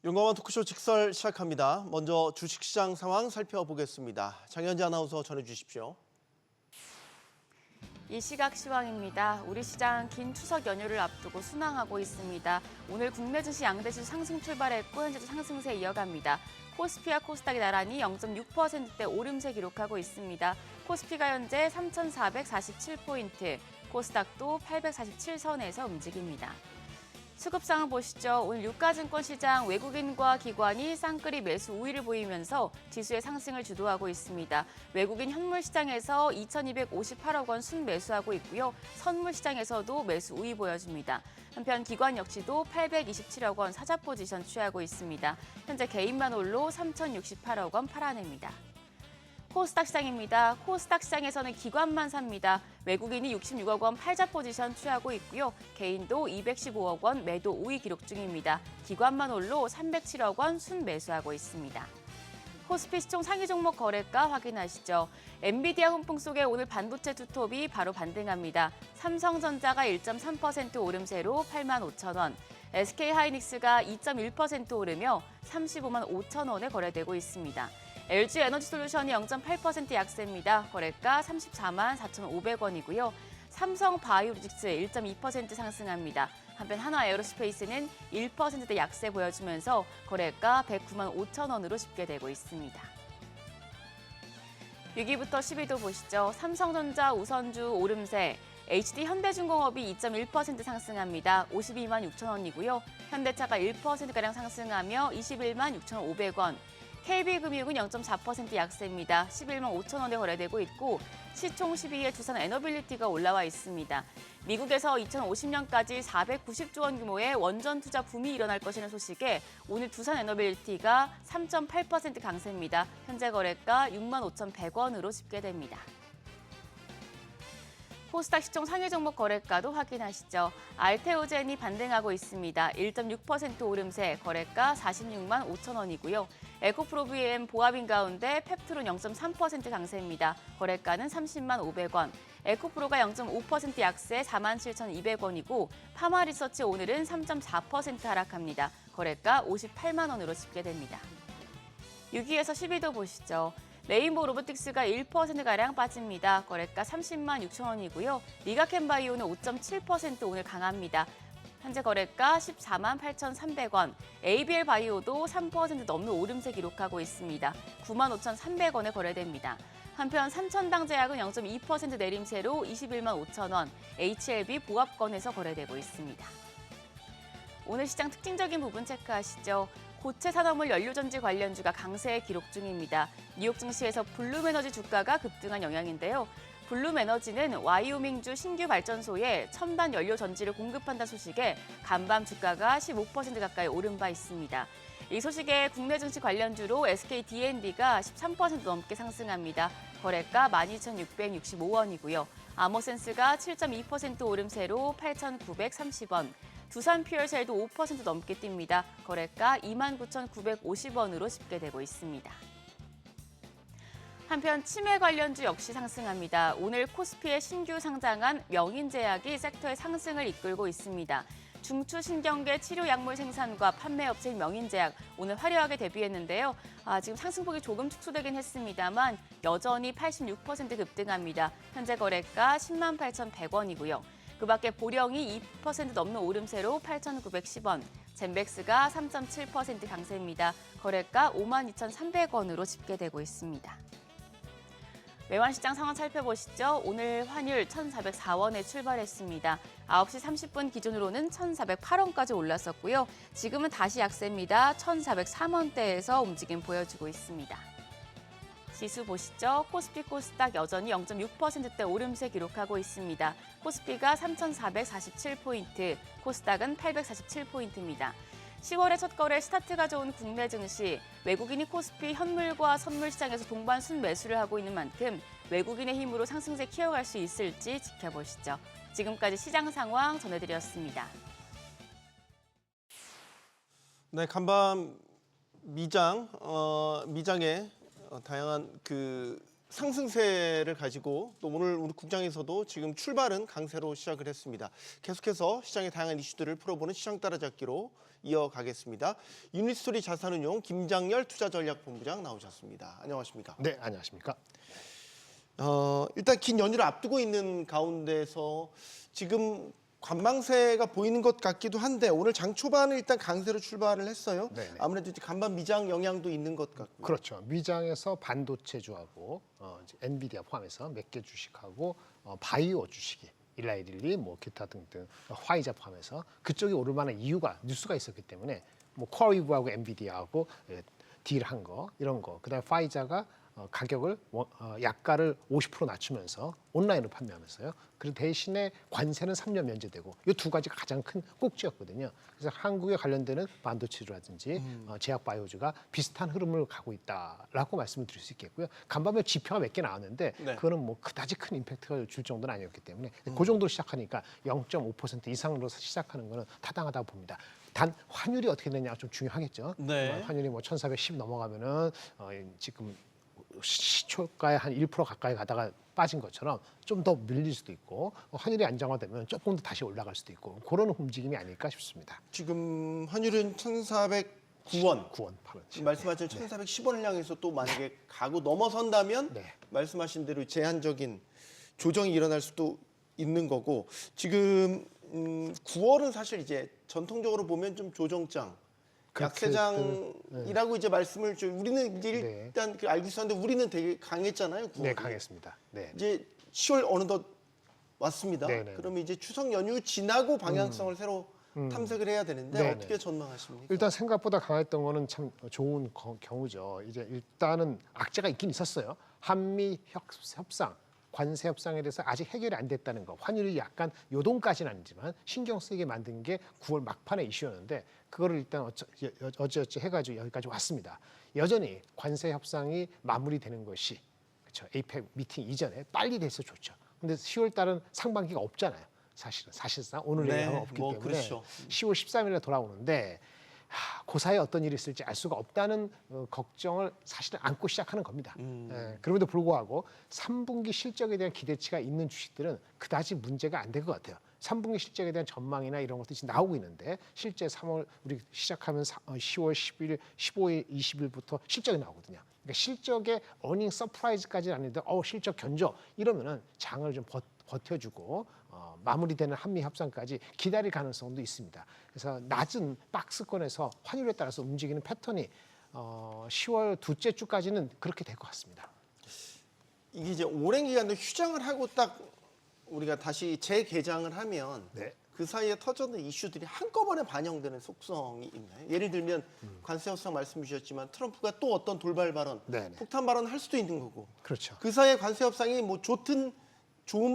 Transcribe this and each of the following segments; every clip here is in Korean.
용감한 토크쇼 직설 시작합니다. 먼저 주식시장 상황 살펴보겠습니다. 장현지 아나운서 전해주십시오. 이 시각 시황입니다. 우리 시장 긴 추석 연휴를 앞두고 순항하고 있습니다. 오늘 국내 증시 양대지수 상승 출발했고 현재도 상승세 이어갑니다. 코스피와 코스닥이 나란히 0.6%대 오름세 기록하고 있습니다. 코스피가 현재 3,447포인트, 코스닥도 847선에서 움직입니다. 수급 상황 보시죠. 오늘 유가증권 시장 외국인과 기관이 쌍끌이 매수 우위를 보이면서 지수의 상승을 주도하고 있습니다. 외국인 현물 시장에서 2,258억 원 순매수하고 있고요. 선물 시장에서도 매수 우위 보여줍니다. 한편 기관 역시도 827억 원 사자 포지션 취하고 있습니다. 현재 개인만 홀로 3,068억 원 팔아냅니다. 코스닥 시장입니다. 코스닥 시장에서는 기관만 삽니다. 외국인이 66억 원 팔자 포지션 취하고 있고요. 개인도 215억 원 매도 우위 기록 중입니다. 기관만 홀로 307억 원 순매수하고 있습니다. 코스피 시총 상위 종목 거래가 확인하시죠. 엔비디아 훈풍 속에 오늘 반도체 투톱이 바로 반등합니다. 삼성전자가 1.3% 오름세로 8만 5천 원, SK하이닉스가 2.1% 오르며 35만 5천 원에 거래되고 있습니다. LG에너지솔루션이 0.8% 약세입니다. 거래가 34만 4,500원이고요. 삼성바이오로직스 1.2% 상승합니다. 한편 한화에어로스페이스는 1%대 약세 보여주면서 거래가 109만 5천 원으로 집계되고 있습니다. 6위부터 10위도 보시죠. 삼성전자 우선주 오름세, HD 현대중공업이 2.1% 상승합니다. 52만 6천 원이고요. 현대차가 1%가량 상승하며 21만 6,500원. KB금융은 0.4% 약세입니다. 11만 5천 원에 거래되고 있고 시총 12위에 두산 에너빌리티가 올라와 있습니다. 미국에서 2050년까지 490조 원 규모의 원전 투자 붐이 일어날 것이라는 소식에 오늘 두산 에너빌리티가 3.8% 강세입니다. 현재 거래가 6만 5,100원으로 집계됩니다. 코스닥 시총 상위 종목 거래가도 확인하시죠. 알테오젠이 반등하고 있습니다. 1.6% 오름세, 거래가 46만 5천 원이고요. 에코프로비엠 보합인 가운데 펩트론 0.3% 강세입니다. 거래가는 30만 500원. 에코프로가 0.5% 약세 4만 7,200원이고 파마리서치 오늘은 3.4% 하락합니다. 거래가 58만 원으로 집계됩니다. 6위에서 10위도 보시죠. 레인보우 로보틱스가 1%가량 빠집니다. 거래가 30만 6천 원이고요. 리가켄바이오는 5.7% 오늘 강합니다. 현재 거래가 14만 8,300원. ABL 바이오도 3% 넘는 오름세 기록하고 있습니다. 9만 5,300원에 거래됩니다. 한편 삼천당제약은 0.2% 내림세로 21만 5천 원. HLB 보합권에서 거래되고 있습니다. 오늘 시장 특징적인 부분 체크하시죠. 고체 산화물 연료전지 관련주가 강세 기록 중입니다. 뉴욕 증시에서 블룸에너지 주가가 급등한 영향인데요. 블룸에너지는 와이오밍주 신규 발전소에 첨단 연료 전지를 공급한다는 소식에 간밤 주가가 15% 가까이 오른 바 있습니다. 이 소식에 국내 증시 관련주로 SK D&D가 13% 넘게 상승합니다. 거래가 12,665원이고요. 아모센스가 7.2% 오름세로 8,930원. 두산 퓨얼셀도 5% 넘게 뜁니다. 거래가 29,950원으로 집계되고 있습니다. 한편 치매 관련주 역시 상승합니다. 오늘 코스피에 신규 상장한 명인제약이 섹터의 상승을 이끌고 있습니다. 중추신경계 치료약물 생산과 판매업체인 명인제약 오늘 화려하게 데뷔했는데요. 지금 상승폭이 조금 축소되긴 했습니다만 여전히 86% 급등합니다. 현재 거래가 10만 8,100원이고요. 그밖에 보령이 2% 넘는 오름세로 8,910원, 젠백스가 3.7% 강세입니다. 거래가 5만 2,300원으로 집계되고 있습니다. 외환시장 상황 살펴보시죠. 오늘 환율 1,404원에 출발했습니다. 9시 30분 기준으로는 1,408원까지 올랐었고요. 지금은 다시 약세입니다. 1,403원대에서 움직임 보여주고 있습니다. 지수 보시죠. 코스피 코스닥 여전히 0.6%대 오름세 기록하고 있습니다. 코스피가 3,447포인트, 코스닥은 847포인트입니다. 10월의 첫 거래 스타트가 좋은 국내 증시, 외국인이 코스피 현물과 선물 시장에서 동반 순매수를 하고 있는 만큼 외국인의 힘으로 상승세 키워갈 수 있을지 지켜보시죠. 지금까지 시장 상황 전해드렸습니다. 네, 간밤 미장에 다양한 상승세를 가지고 또 오늘 우리 국장에서도 지금 출발은 강세로 시작을 했습니다. 계속해서 시장의 다양한 이슈들을 풀어보는 시장 따라잡기로 이어가겠습니다. 유니스토리 자산운용 김장열 투자전략본부장 나오셨습니다. 안녕하십니까? 네, 안녕하십니까? 일단 긴 연휴를 앞두고 있는 가운데서 지금 관망세가 보이는 것 같기도 한데 오늘 장 초반은 일단 강세로 출발을 했어요. 네네. 아무래도 이제 간밤 미장 영향도 있는 것 같고요. 그렇죠. 미장에서 반도체주하고 이제 엔비디아 포함해서 몇 개 주식하고 바이오 주식이 일라이릴리 뭐 기타 등등 화이자 포함해서 그쪽이 오를 만한 이유가 뉴스가 있었기 때문에 뭐 코어위브하고 엔비디아하고 딜한 거 이런 거 그다음에 화이자가 가격을 약가를 50% 낮추면서 온라인으로 판매하면서요. 그리고 대신에 관세는 3년 면제되고 이 두 가지가 가장 큰 꼭지였거든요. 그래서 한국에 관련되는 반도체라든지 제약 바이오주가 비슷한 흐름을 가고 있다라고 말씀을 드릴 수 있겠고요. 간밤에 지표가 몇 개 나왔는데 네. 그거는 뭐 그다지 큰 임팩트가 줄 정도는 아니었기 때문에 그 정도로 시작하니까 0.5% 이상으로 시작하는 거는 타당하다고 봅니다. 단 환율이 어떻게 되냐가 좀 중요하겠죠. 네. 환율이 뭐 1,410 넘어가면은 지금 시초가에 한 1% 가까이 가다가 빠진 것처럼 좀 더 밀릴 수도 있고 환율이 안정화되면 조금 더 다시 올라갈 수도 있고 그런 움직임이 아닐까 싶습니다. 지금 환율은 1,409원. 9원, 8원. 말씀하신 1,410원을 향해서 또 만약에 가고 넘어선다면 네. 말씀하신 대로 제한적인 조정이 일어날 수도 있는 거고 지금 9월은 사실 이제 전통적으로 보면 좀 조정장 약세장이라고 이제 말씀을 우리는 이제 네. 일단 알고 있었는데 우리는 되게 강했잖아요. 9월이. 네, 강했습니다. 네. 이제 10월 어느덧 왔습니다. 네네. 그러면 이제 추석 연휴 지나고 방향성을 새로 탐색을 해야 되는데 네네. 어떻게 전망하십니까? 일단 생각보다 강했던 거는 참 좋은 경우죠. 이제 일단은 악재가 있긴 있었어요. 한미 협상, 관세 협상에 대해서 아직 해결이 안 됐다는 거. 환율이 약간 요동까지는 아니지만 신경 쓰이게 만든 게 9월 막판의 이슈였는데 그거를 일단 어찌어찌 해가지고 여기까지 왔습니다. 여전히 관세 협상이 마무리되는 것이 그렇죠. 에이펙 미팅 이전에 빨리 돼서 좋죠. 근데 10월 달은 상반기가 없잖아요. 사실상 오늘 네, 내용은 없기 뭐 때문에 그렇죠. 10월 13일에 돌아오는데 그 사이에 어떤 일이 있을지 알 수가 없다는 걱정을 사실은 안고 시작하는 겁니다. 그럼에도 불구하고 3분기 실적에 대한 기대치가 있는 주식들은 그다지 문제가 안 될 것 같아요. 3분기 실적에 대한 전망이나 이런 것들이 지금 나오고 있는데 실제 3월 우리 시작하면 10월 10일, 15일, 20일부터 실적이 나오거든요. 그러니까 실적의 어닝 서프라이즈까지는 아닌데 실적 견조 이러면은 장을 좀 버텨주고 마무리되는 한미 협상까지 기다릴 가능성도 있습니다. 그래서 낮은 박스권에서 환율에 따라서 움직이는 패턴이 10월 둘째 주까지는 그렇게 될 것 같습니다. 이게 이제 오랜 기간도 휴장을 하고 딱 우리가 다시 재개장을 하면 네. 그 사이에 터졌던 이슈들이 한꺼번에 반영되는 속성이 있나요? 예를 들면 관세 협상 말씀 주셨지만 트럼프가 또 어떤 돌발 발언, 네네. 폭탄 발언을 할 수도 있는 거고 그렇죠. 그 사이에 관세 협상이 뭐 좋은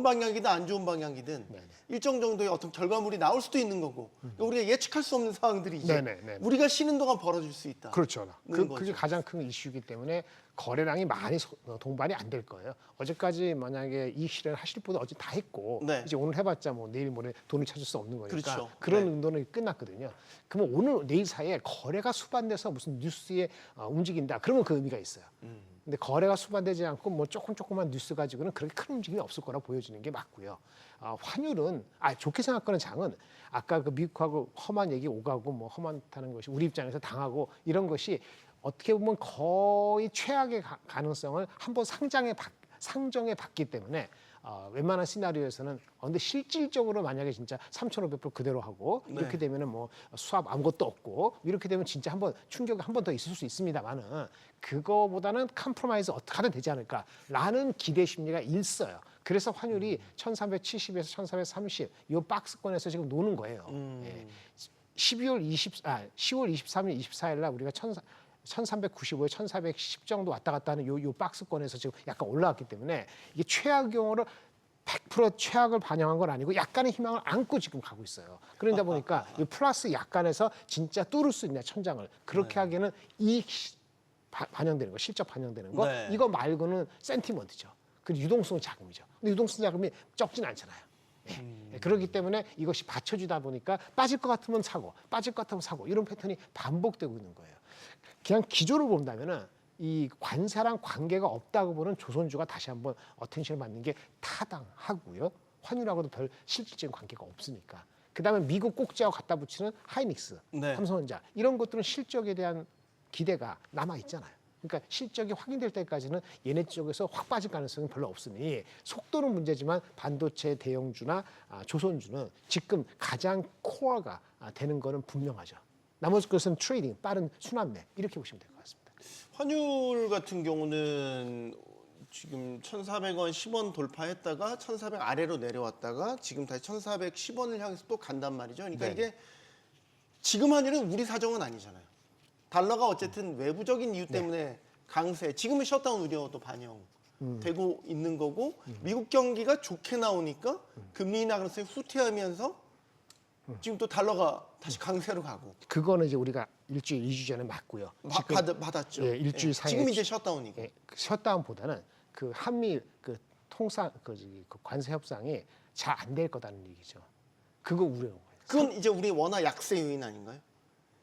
방향이든 안 좋은 방향이든 네네. 일정 정도의 어떤 결과물이 나올 수도 있는 거고 그러니까 우리가 예측할 수 없는 상황들이 이제 네네. 우리가 쉬는 동안 벌어질 수 있다. 그렇죠. 는 그게 거죠. 가장 큰 이슈이기 때문에 거래량이 많이 동반이 안 될 거예요. 어제까지 만약에 이 실현을 하실 분은 어제 다 했고 네. 이제 오늘 해봤자 뭐 내일 모레 돈을 찾을 수 없는 거니까 그렇죠. 그런 네. 운동이 끝났거든요. 그러면 오늘 내일 사이에 거래가 수반돼서 무슨 뉴스에 움직인다. 그러면 그 의미가 있어요. 근데 거래가 수반되지 않고 뭐 조금만 뉴스 가지고는 그렇게 큰 움직임이 없을 거라 보여지는 게 맞고요. 환율은 좋게 생각하는 장은 아까 그 미국하고 험한 얘기 오가고 뭐 험한다는 것이 우리 입장에서 당하고 이런 것이 어떻게 보면 거의 최악의 가능성을 한번 상정해 봤기 때문에 웬만한 시나리오에서는 근데 실질적으로 만약에 진짜 3,500불 그대로 하고 네. 이렇게 되면은 뭐 수압 아무것도 없고 이렇게 되면 진짜 한번 충격이 한 번 더 있을 수 있습니다만은 그거보다는 컴프로마이즈 어떻게 하든 되지 않을까라는 기대 심리가 있어요. 그래서 환율이 1,370에서 1,430 이 박스권에서 지금 노는 거예요. 예. 10월 23일, 24일 날 우리가 1,395에 1,410 정도 왔다 갔다 하는 요 박스권에서 지금 약간 올라왔기 때문에 이게 최악의 경우를 100% 최악을 반영한 건 아니고 약간의 희망을 안고 지금 가고 있어요. 그러다 보니까 이 플러스 약간에서 진짜 뚫을 수 있냐 천장을 그렇게 하기에는 이익 반영되는 거, 실적 반영되는 거 네. 이거 말고는 센티먼트죠. 그리고 유동성 자금이죠. 근데 유동성 자금이 적진 않잖아요. 그렇기 때문에 이것이 받쳐주다 보니까 빠질 것 같으면 사고, 빠질 것 같으면 사고 이런 패턴이 반복되고 있는 거예요. 그냥 기조를 본다면은 이 관세랑 관계가 없다고 보는 조선주가 다시 한번 어텐션을 받는 게 타당하고요. 환율하고도 별 실질적인 관계가 없으니까. 그다음에 미국 꼭지하고 갖다 붙이는 하이닉스, 네. 삼성전자 이런 것들은 실적에 대한 기대가 남아 있잖아요. 그러니까 실적이 확인될 때까지는 얘네 쪽에서 확 빠질 가능성은 별로 없으니 속도는 문제지만 반도체 대형주나 조선주는 지금 가장 코어가 되는 거는 분명하죠. 나머지 것은 트레이딩, 빠른 순환매 이렇게 보시면 될 것 같습니다. 환율 같은 경우는 지금 1,400원 10원 돌파했다가 1,400 아래로 내려왔다가 지금 다시 1,410원을 향해서 또 간단 말이죠. 그러니까 네. 이게 지금 환율은 우리 사정은 아니잖아요. 달러가 어쨌든 외부적인 이유 때문에 강세, 지금은 셧다운 우려도 반영되고 있는 거고 미국 경기가 좋게 나오니까 금리 인하 가능성이 후퇴하면서 지금 또 달러가 다시 강세로 가고 그거는 이제 우리가 일주일, 2주 전에 맞고요. 받았죠. 예, 일주일 사이에 지금 이제 셧다운이고. 예, 셧다운보다는 그 한미 그 통상 그 관세 협상이 잘 안 될 거다는 얘기죠. 그거 우려인 거예요. 그건 이제 우리 워낙 약세 요인 아닌가요?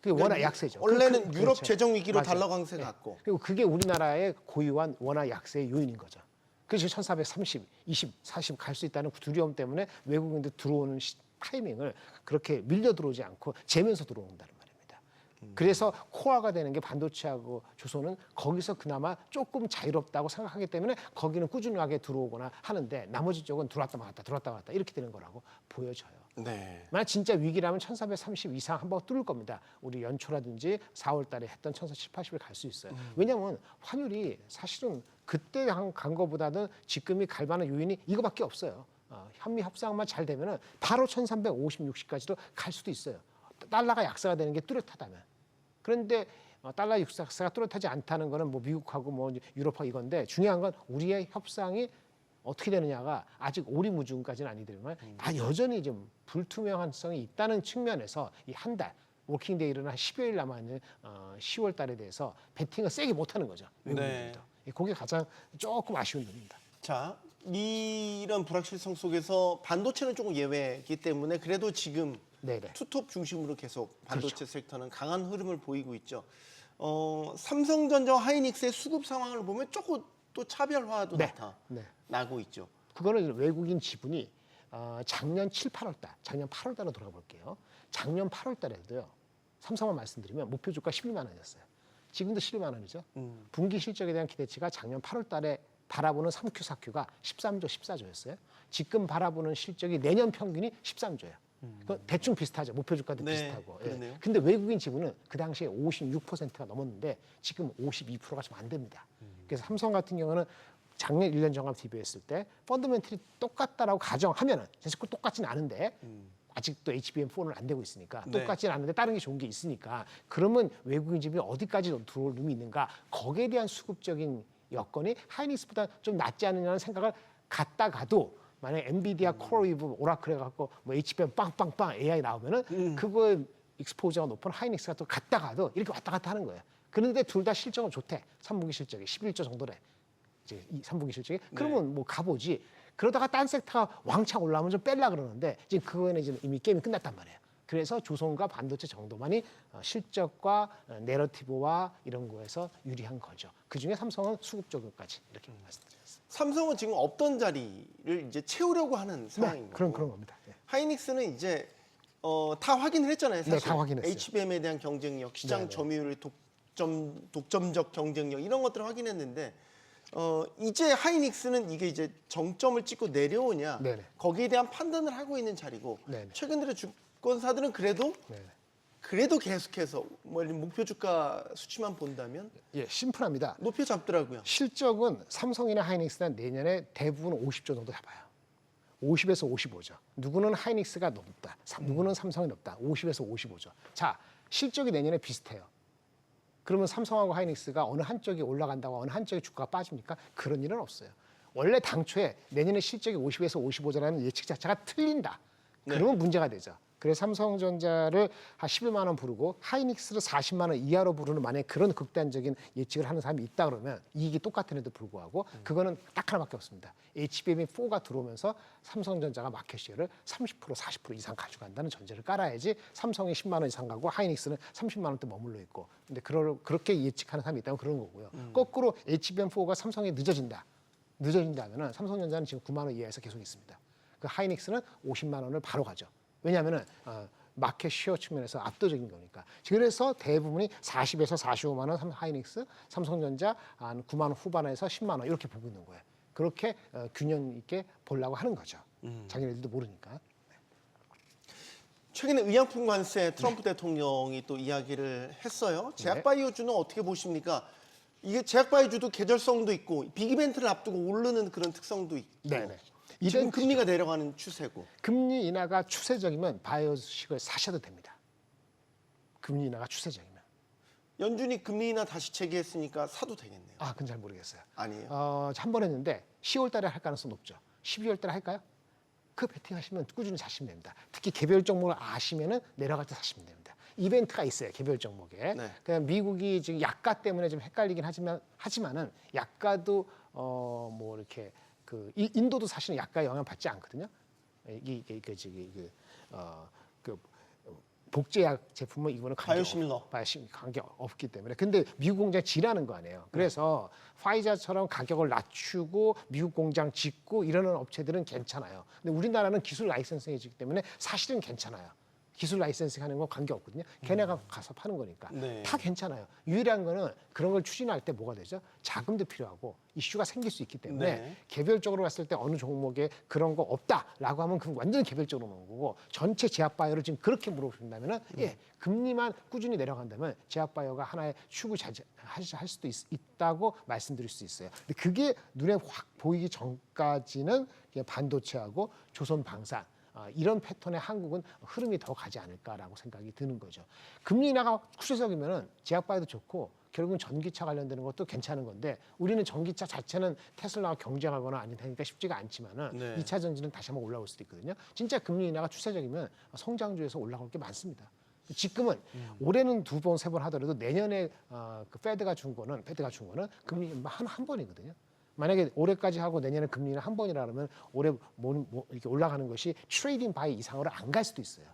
그게 워낙 약세죠. 원래는 유럽 그렇죠. 재정 위기로 맞아요. 달러 강세 갔고. 그리고 그게 우리나라의 고유한 워낙 약세의 요인인 거죠. 그래서 1430, 20, 40 갈 수 있다는 두려움 때문에 외국인들 들어오는 타이밍을 그렇게 밀려 들어오지 않고 재면서 들어온다는 말입니다. 그래서 코어가 되는 게 반도체하고 조선은 거기서 그나마 조금 자유롭다고 생각하기 때문에 거기는 꾸준하게 들어오거나 하는데 나머지 쪽은 들어왔다 나갔다 이렇게 되는 거라고 보여져요. 네. 만약 진짜 위기라면 1430 이상 한번 뚫을 겁니다. 우리 연초라든지 4월 달에 했던 1470, 80을 갈 수 있어요. 왜냐하면 환율이 사실은 그때 간 거보다는 지금이 갈 만한 요인이 이거밖에 없어요. 한미 협상만 잘 되면은 바로 1350, 60까지도 갈 수도 있어요. 달러가 약세가 되는 게 뚜렷하다면. 그런데 달러 약세가 뚜렷하지 않다는 거는 뭐 미국하고 뭐 유럽하고 이건데 중요한 건 우리의 협상이 어떻게 되느냐가 아직 오리무중까지는 아니더만 여전히 좀 불투명성이 있다는 측면에서 이 한 달 워킹데이는 한 10여일 남아있는 10월 달에 대해서 베팅을 세게 못하는 거죠. 외국인들도. 그게 가장 조금 아쉬운 점입니다. 자, 이런 불확실성 속에서 반도체는 조금 예외이기 때문에 그래도 지금 네네. 투톱 중심으로 계속 반도체 그렇죠. 섹터는 강한 흐름을 보이고 있죠. 삼성전자와 하이닉스의 수급 상황을 보면 조금 또 차별화도 네. 나타나고 있죠. 그거는 외국인 지분이 작년 7, 8월 달, 작년 8월 달로 돌아가 볼게요. 작년 8월 달에도요. 삼성만 말씀드리면 목표 주가 11만 원이었어요. 지금도 11만 원이죠. 분기 실적에 대한 기대치가 작년 8월 달에 바라보는 3Q, 4Q가 13조, 14조였어요. 지금 바라보는 실적이 내년 평균이 13조예요. 대충 비슷하죠. 목표 주가도 네, 비슷하고. 그러네요. 근데 외국인 지분은 그 당시에 56%가 넘었는데 지금 52%가 좀 안 됩니다. 그래서 삼성 같은 경우는 작년 1년 전과 비교했을 때 펀더멘털이 똑같다라고 가정하면은 사실 그 똑같지는 않은데 아직도 HBM4는 안 되고 있으니까 네. 똑같지는 않은데 다른 게 좋은 게 있으니까 그러면 외국인 지분이 어디까지 들어올 룸이 있는가 거기에 대한 수급적인 여건이 하이닉스보다 좀 낫지 않느냐는 생각을 갖다가도 만약에 엔비디아 코어이브 오라클 해갖고 뭐 HBM 빵빵빵 AI 나오면은 그거에 익스포저가 높은 하이닉스가 또 갔다가도 이렇게 왔다 갔다 하는 거예요. 그런데 둘 다 실적은 좋대. 3분기 실적이 11조 정도래. 이제 이 3분기 실적이 그러면 뭐 가보지. 그러다가 딴 섹터가 왕창 올라오면 좀 뺄라 그러는데 지금 그거는 이제 이미 게임이 끝났단 말이에요. 그래서 조선과 반도체 정도만이 실적과 내러티브와 이런 거에서 유리한 거죠. 그중에 삼성은 수급 적용까지 이렇게 말씀드렸습니다. 삼성은 지금 없던 자리를 이제 채우려고 하는 상황인 거고. 그런 겁니다. 네. 하이닉스는 이제 다 확인을 했잖아요. 사실. 네, 다 확인했어요. HBM에 대한 경쟁력, 시장 네, 네. 점유율, 독점적 경쟁력 이런 것들을 확인했는데 이제 하이닉스는 이게 이제 정점을 찍고 내려오냐 네네. 거기에 대한 판단을 하고 있는 자리고 네네. 최근 들어 주권사들은 그래도 계속해서 뭐 목표 주가 수치만 본다면 예, 심플합니다. 높여 잡더라고요. 실적은 삼성이나 하이닉스나 내년에 대부분 50조 정도 잡아요. 50에서 55조. 누구는 하이닉스가 높다. 누구는 삼성이 높다. 50에서 55조. 자, 실적이 내년에 비슷해요. 그러면 삼성하고 하이닉스가 어느 한쪽이 올라간다고 어느 한쪽이 주가가 빠집니까? 그런 일은 없어요. 원래 당초에 내년에 실적이 50에서 55조라는 예측 자체가 틀린다. 그러면 문제가 되죠. 그래서 삼성전자를 한 11만 원 부르고 하이닉스를 40만 원 이하로 부르는 만약에 그런 극단적인 예측을 하는 사람이 있다 그러면 이익이 똑같은데도 불구하고 그거는 딱 하나밖에 없습니다. HBM4가 들어오면서 삼성전자가 마켓 쉐어를 30% 40% 이상 가져간다는 전제를 깔아야지 삼성이 10만 원 이상 가고 하이닉스는 30만 원대 머물러 있고 근데 그렇게 예측하는 사람이 있다면 그런 거고요. 거꾸로 HBM4가 삼성에 늦어진다면은 삼성전자는 지금 9만 원 이하에서 계속 있습니다. 그 하이닉스는 50만 원을 바로 가죠. 왜냐하면은 마켓 쉐어 측면에서 압도적인 거니까. 그래서 대부분이 40에서 45만 원 하이닉스, 삼성전자 한 9만 원 후반에서 10만 원 이렇게 보고 있는 거예요. 그렇게 균형 있게 보려고 하는 거죠. 자기네들도 모르니까. 최근에 의약품 관세 트럼프 대통령이 또 이야기를 했어요. 제약바이오주는 어떻게 보십니까? 이게 제약바이오주도 계절성도 있고 빅이벤트를 앞두고 오르는 그런 특성도 있고 네네. 지금 금리가 내려가는 추세고. 금리 인하가 추세적이면 바이오식을 사셔도 됩니다. 금리 인하가 추세적이면. 연준이 금리 인하 다시 재개했으니까 사도 되겠네요. 아, 그건 잘 모르겠어요. 아니에요. 한 번 했는데 10월 달에 할 가능성 높죠. 12월 달에 할까요? 그 베팅하시면 꾸준히 사시면 됩니다. 특히 개별 종목을 아시면은 내려갈 때 사시면 됩니다. 이벤트가 있어요. 개별 종목에. 네. 그냥 미국이 지금 약가 때문에 좀 헷갈리긴 하지만은 약가도 뭐 이렇게 그 인도도 사실은 약가 영향 받지 않거든요. 그 복제약 제품은 이거는 바이오시밀러. 관계 없기 때문에. 근데 미국 공장 지라는 거 아니에요. 그래서 파이자처럼 가격을 낮추고 미국 공장 짓고 이러는 업체들은 괜찮아요. 근데 우리나라는 기술 라이선싱이기 때문에 사실은 괜찮아요. 기술 라이선싱 하는 건 관계 없거든요. 걔네가 가서 파는 거니까. 네. 다 괜찮아요. 유일한 거는 그런 걸 추진할 때 뭐가 되죠? 자금도 필요하고 이슈가 생길 수 있기 때문에 네. 개별적으로 봤을 때 어느 종목에 그런 거 없다라고 하면 그건 완전히 개별적으로 먹는 거고 전체 제약바이오를 지금 그렇게 물어보신다면은 예, 금리만 꾸준히 내려간다면 제약바이오가 하나의 축을 할 수도 있다고 말씀드릴 수 있어요. 근데 그게 눈에 확 보이기 전까지는 반도체하고 조선방산 이런 패턴의 한국은 흐름이 더 가지 않을까라고 생각이 드는 거죠. 금리 인하가 추세적이면은 제약바이오도 좋고 결국은 전기차 관련되는 것도 괜찮은 건데 우리는 전기차 자체는 테슬라와 경쟁하거나 아니니까 쉽지가 않지만은 네. 2차 전지는 다시 한번 올라올 수도 있거든요. 진짜 금리 인하가 추세적이면 성장주에서 올라갈 게 많습니다. 지금은 올해는 2번, 3번 하더라도 내년에 그 페드가 준 거는 금리 한 번이거든요. 만약에 올해까지 하고 내년에 금리는 한 번이라 그러면 올해 이렇게 올라가는 것이 트레이딩 바이 이상으로 안 갈 수도 있어요.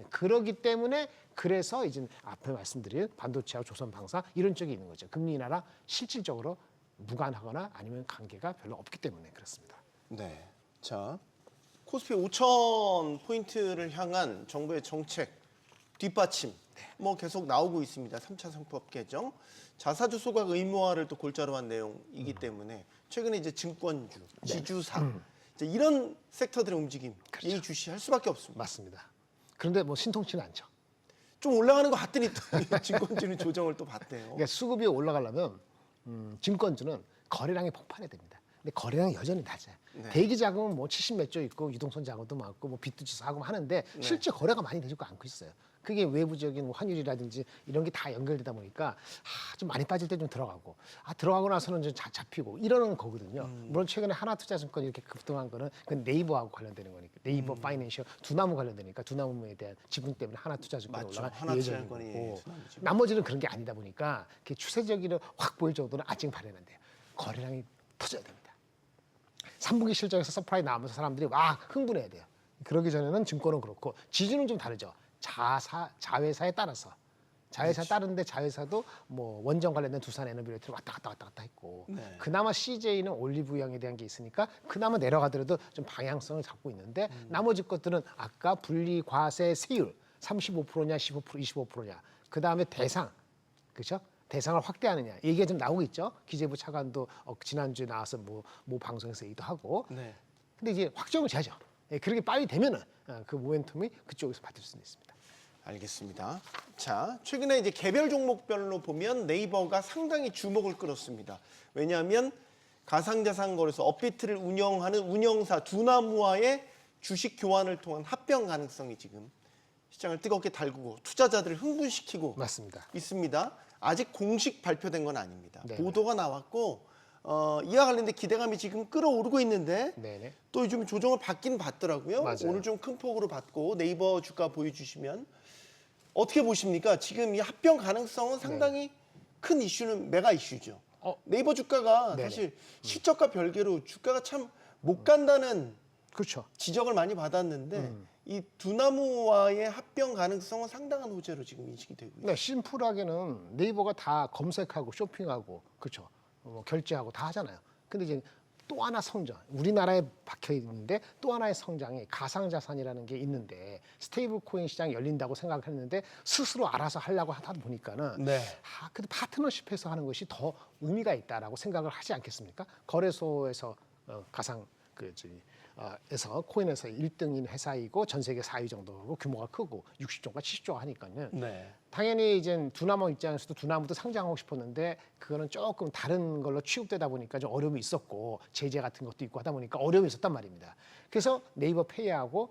그러기 때문에 그래서 이제 앞에 말씀드린 반도체와 조선방사 이런 쪽이 있는 거죠. 금리 인하랑 실질적으로 무관하거나 아니면 관계가 별로 없기 때문에 그렇습니다. 네. 자, 코스피 5천 포인트를 향한 정부의 정책 뒷받침 뭐 계속 나오고 있습니다. 3차 상법 개정, 자사주 소각 의무화를 또 골자로 한 내용이기 때문에 최근에 이제 증권주, 지주사 이제 이런 섹터들의 움직임 예의주시할 수밖에 없습니다. 맞습니다. 그런데 뭐 신통치는 않죠. 좀 올라가는 것 같더니 또 증권주는 조정을 또 받대요. 그러니까 수급이 올라가려면 증권주는 거래량이 폭발해야 됩니다. 근데 거래량이 여전히 낮아요. 네. 대기 자금은 뭐 70몇 조 있고 유동성 자금도 많고 뭐 비투지 사고 하는데 실제 거래가 많이 되지가 않고 있어요. 그게 외부적인 뭐 환율이라든지 이런 게 다 연결되다 보니까 좀 많이 빠질 때 좀 들어가고 들어가고 나서는 좀 잡히고 이러는 거거든요. 물론 최근에 하나투자증권 이렇게 급등한 거는 그건 네이버하고 관련되는 거니까 네이버 파이낸셜 두나무 관련되니까 두나무에 대한 지분 때문에 하나투자증권이 맞죠. 올라간 예정이고 하나투자증권이 나머지는 그런 게 아니다 보니까 추세적으로 확 보일 정도는 아직 발현한대요. 거래량이 터져야 됩니다. 3분기 실적에서 서프라이 나오면서 사람들이 와 흥분해야 돼요. 그러기 전에는 증권은 그렇고 지주는 좀 다르죠. 자회사에 따라서 자회사에 따른데 자회사도 뭐 원전 관련된 두산에너비를 왔다 갔다 했고 네. 그나마 CJ는 올리브영에 대한 게 있으니까 그나마 내려가더라도 좀 방향성을 잡고 있는데 나머지 것들은 아까 분리 과세 세율 35%냐 15% 25%냐 그 다음에 대상 그렇죠? 대상을 확대하느냐 얘기가 좀 나오고 있죠. 기재부 차관도 지난주에 나와서 뭐 방송에서 얘기도 하고 네. 근데 이제 확정을 줘야죠. 예, 그렇게 빨리 되면은 그 모멘텀이 그쪽에서 받을 수는 있습니다. 알겠습니다. 자, 최근에 이제 개별 종목별로 보면 네이버가 상당히 주목을 끌었습니다. 왜냐하면 가상자산 거래소 업비트를 운영하는 운영사 두나무와의 주식 교환을 통한 합병 가능성이 지금 시장을 뜨겁게 달구고 투자자들을 흥분시키고 맞습니다. 있습니다. 아직 공식 발표된 건 아닙니다. 네. 보도가 나왔고 이와 관련된 기대감이 지금 끌어오르고 있는데 네네. 또 요즘 조정을 받긴 받더라고요. 맞아요. 오늘 좀 큰 폭으로 받고 네이버 주가 보여주시면 어떻게 보십니까? 지금 이 합병 가능성은 상당히 큰 이슈는 메가 이슈죠. 네이버 주가가 네네. 사실 실적과 별개로 주가가 참 못 간다는 그렇죠. 지적을 많이 받았는데 이 두나무와의 합병 가능성은 상당한 호재로 지금 인식이 되고 있습니다. 네, 심플하게는 네이버가 다 검색하고 쇼핑하고 그렇죠. 결제하고 다 하잖아요. 근데 이제 또 하나 성장, 우리나라에 박혀 있는데 또 하나의 성장이 가상자산이라는 게 있는데 스테이블 코인 시장이 열린다고 생각했는데 스스로 알아서 하려고 하다 보니까는 네. 근데 파트너십해서 하는 것이 더 의미가 있다라고 생각을 하지 않겠습니까? 거래소에서 가상 에서 코인에서 1등인 회사이고 전 세계 4위 정도고 규모가 크고 60조가 70조 하니까요. 네. 당연히 이제 두나무 입장에서도 두나무도 상장하고 싶었는데 그거는 조금 다른 걸로 취급되다 보니까 좀 어려움이 있었고 제재 같은 것도 있고 하다 보니까 어려움이 있었단 말입니다. 그래서 네이버 페이하고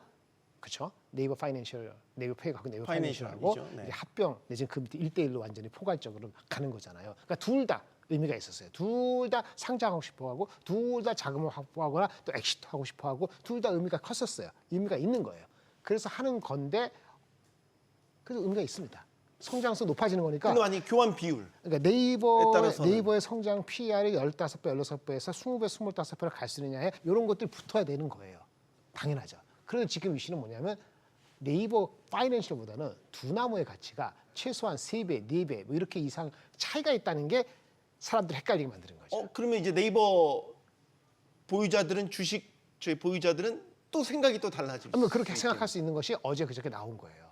그렇죠? 네이버 파이낸셜, 네이버 페이가 갖고 네이버 파이낸셜하고 파이낸셜이죠. 네. 합병 내지는 그 밑에 1대1로 완전히 포괄적으로 가는 거잖아요. 그러니까 둘 다 의미가 있었어요. 둘 다 상장하고 싶어하고 둘 다 자금을 확보하거나 또 엑시트하고 싶어하고 둘 다 의미가 컸었어요. 의미가 있는 거예요. 그래서 하는 건데 그래도 의미가 있습니다. 성장성 높아지는 거니까. 근데 만약 교환 비율 그러니까 따라서는. 네이버의 성장 PR이 15배, 16배에서 20배, 25배로 갈 수 있느냐에 이런 것들이 붙어야 되는 거예요. 당연하죠. 그래서 지금 이슈는 뭐냐면 네이버 파이낸셜보다는 두나무의 가치가 최소한 3배, 4배 뭐 이렇게 이상 차이가 있다는 게 사람들 헷갈리게 만드는 거죠. 그러면 이제 네이버 보유자들은 저희 보유자들은 또 생각이 또 달라질 뭐 수 그렇게 있겠네요. 생각할 수 있는 것이 어제 그저께 나온 거예요.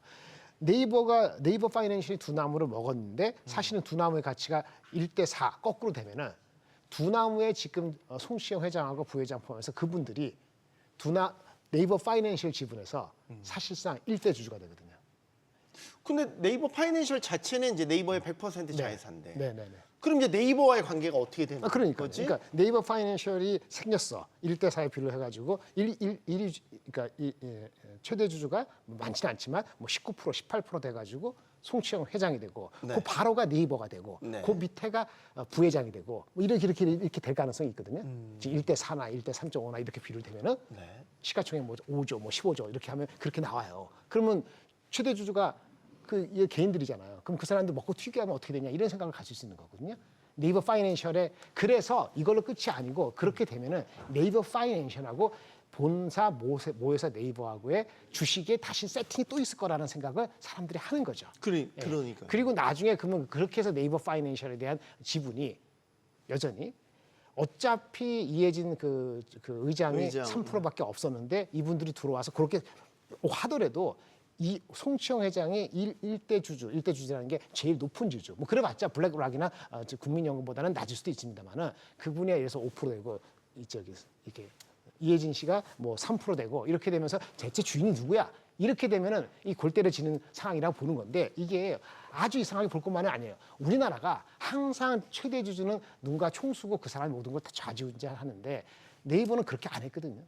네이버 파이낸셜이 두나무를 먹었는데 사실은 두나무의 가치가 1대4 거꾸로 되면은 두나무의 지금 송시영 회장하고 부회장 포함해서 그분들이 네이버 파이낸셜 지분에서 사실상 1대 주주가 되거든요. 근데 네이버 파이낸셜 자체는 이제 네이버의 100% 자회사인데 네네네. 그럼 이제 네이버와의 관계가 어떻게 되는 그러니까, 거지? 그러니까 네이버 파이낸셜이 생겼어. 1대4의 비율로 해가지고 그러니까 최대 주주가 많지는 않지만 뭐 19%, 18% 돼가지고 송치영 회장이 되고 네. 그 바로가 네이버가 되고 네. 그 밑에가 부회장이 되고 뭐 이렇게 될 가능성이 있거든요. 지금 1대4나 1대3.5나 이렇게 비율 되면은 네. 시가총액 뭐 5조, 뭐 15조 이렇게 하면 그렇게 나와요. 그러면 최대 주주가 이게 개인들이잖아요. 그럼 그 사람들 먹고 튀게 하면 어떻게 되냐 이런 생각을 가질 수 있는 거거든요. 네이버 파이낸셜에 그래서 이걸로 끝이 아니고 그렇게 되면은 네이버 파이낸셜하고 본사 모회사 네이버하고의 주식에 다시 세팅이 또 있을 거라는 생각을 사람들이 하는 거죠. 그러니까. 그리고 나중에 그러면 그렇게 해서 네이버 파이낸셜에 대한 지분이 여전히 어차피 이해진 그 의장이 의장. 3%밖에 없었는데 이분들이 들어와서 그렇게 하더라도 이 송치영 회장이 1대 주주라는 게 제일 높은 주주. 뭐 그래봤자 블랙락이나 국민연금보다는 낮을 수도 있습니다만은 그분에 의해서 5% 되고 이렇게 이해진 씨가 뭐 3% 되고 이렇게 되면서 대체 주인이 누구야? 이렇게 되면은 이 골때려 지는 상황이라고 보는 건데 이게 아주 이상하게 볼 것만은 아니에요. 우리나라가 항상 최대 주주는 누군가 총수고 그 사람이 모든 걸 다 좌지우지하는데 네이버는 그렇게 안 했거든요.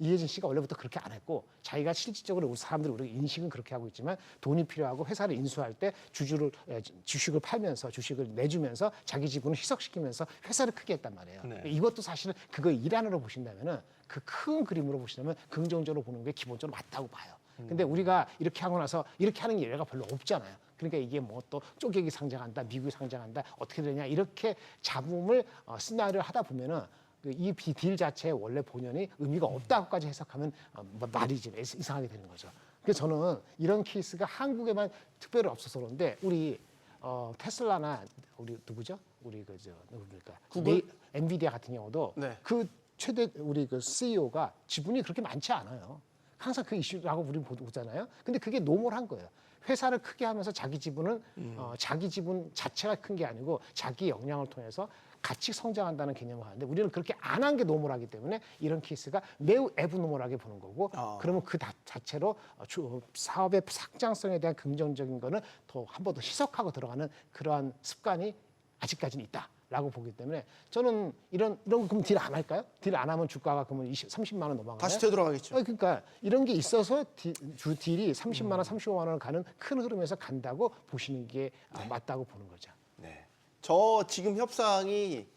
이혜진 씨가 원래부터 그렇게 안 했고 자기가 실질적으로 우리 사람들이 우리가 인식은 그렇게 하고 있지만 돈이 필요하고 회사를 인수할 때 주식을 팔면서 주식을 내주면서 자기 지분을 희석시키면서 회사를 크게 했단 말이에요. 네. 이것도 사실은 그거 일환으로 보신다면은 그 큰 그림으로 보시려면 긍정적으로 보는 게 기본적으로 맞다고 봐요. 근데 우리가 이렇게 하고 나서 이렇게 하는 예외가 별로 없잖아요. 그러니까 이게 뭐 또 쪼개기 상장한다, 미국이 상장한다, 어떻게 되냐 이렇게 잡음을 시나리오를 하다 보면은 이 딜 자체의 원래 본연이 의미가 없다고까지 해석하면 말이 좀 이상하게 되는 거죠. 그래서 저는 이런 케이스가 한국에만 특별히 없어서 그런데 우리 테슬라나 우리 누구죠? 우리 누굽니까? 구글? 엔비디아 같은 경우도 네. 그 최대 우리 CEO가 지분이 그렇게 많지 않아요. 항상 그 이슈라고 우리는 보잖아요. 근데 그게 노멀한 거예요. 회사를 크게 하면서 자기 지분을 자기 지분 자체가 큰 게 아니고 자기 역량을 통해서 같이 성장한다는 개념을 하는데 우리는 그렇게 안 한 게 노멀하기 때문에 이런 케이스가 매우 애브노멀하게 보는 거고 그러면 그 자체로 사업의 확장성에 대한 긍정적인 거는 더 한 번 더 희석하고 들어가는 그러한 습관이 아직까지는 있다라고 보기 때문에 저는 이런 거 그럼 딜 안 할까요? 딜 안 하면 주가가 그러면 30만 원 넘어가나요? 다시 되돌아가겠죠. 그러니까 이런 게 있어서 주 딜이 30만 원, 35만 원을 가는 큰 흐름에서 간다고 보시는 게 맞다고 보는 거죠. 네. 저 지금 협상이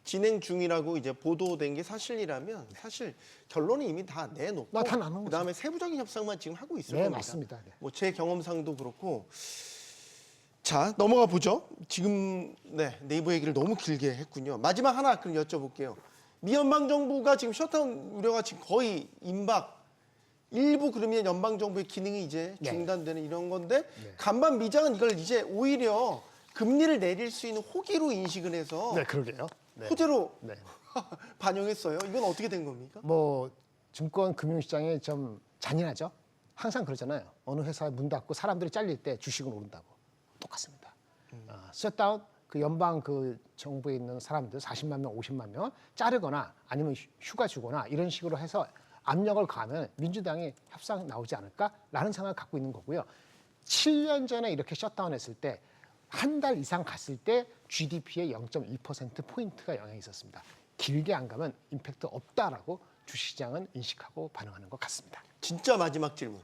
진행 중이라고 이제 보도된 게 사실이라면 사실 결론은 이미 다 내놓고 다 나눈 거죠. 그다음에 세부적인 협상만 지금 하고 있을 네, 겁니다. 맞습니다. 네. 뭐 제 경험상도 그렇고. 자, 넘어가 보죠. 지금 네이버 얘기를 너무 길게 했군요. 마지막 하나 그럼 여쭤볼게요. 미 연방 정부가 지금 셧다운 우려가 지금 거의 임박. 일부 그러면 연방 정부의 기능이 이제 네. 중단되는 이런 건데 간밤 미장은 이걸 이제 오히려 금리를 내릴 수 있는 호기로 인식을 해서 네, 그러게요. 네. 호재로 네. 반영했어요. 이건 어떻게 된 겁니까? 뭐 증권 금융시장이 좀 잔인하죠. 항상 그러잖아요. 어느 회사 문 닫고 사람들이 잘릴 때 주식은 오른다고. 똑같습니다. 셧다운 그 연방 그 정부에 있는 사람들 40만 명, 50만 명 자르거나 아니면 휴가 주거나 이런 식으로 해서 압력을 가하면 민주당이 협상 나오지 않을까라는 생각을 갖고 있는 거고요. 7년 전에 이렇게 셧다운했을 때 한 달 이상 갔을 때 GDP의 0.2%포인트가 영향이 있었습니다. 길게 안 가면 임팩트 없다라고 주시장은 인식하고 반응하는 것 같습니다. 진짜 마지막 질문.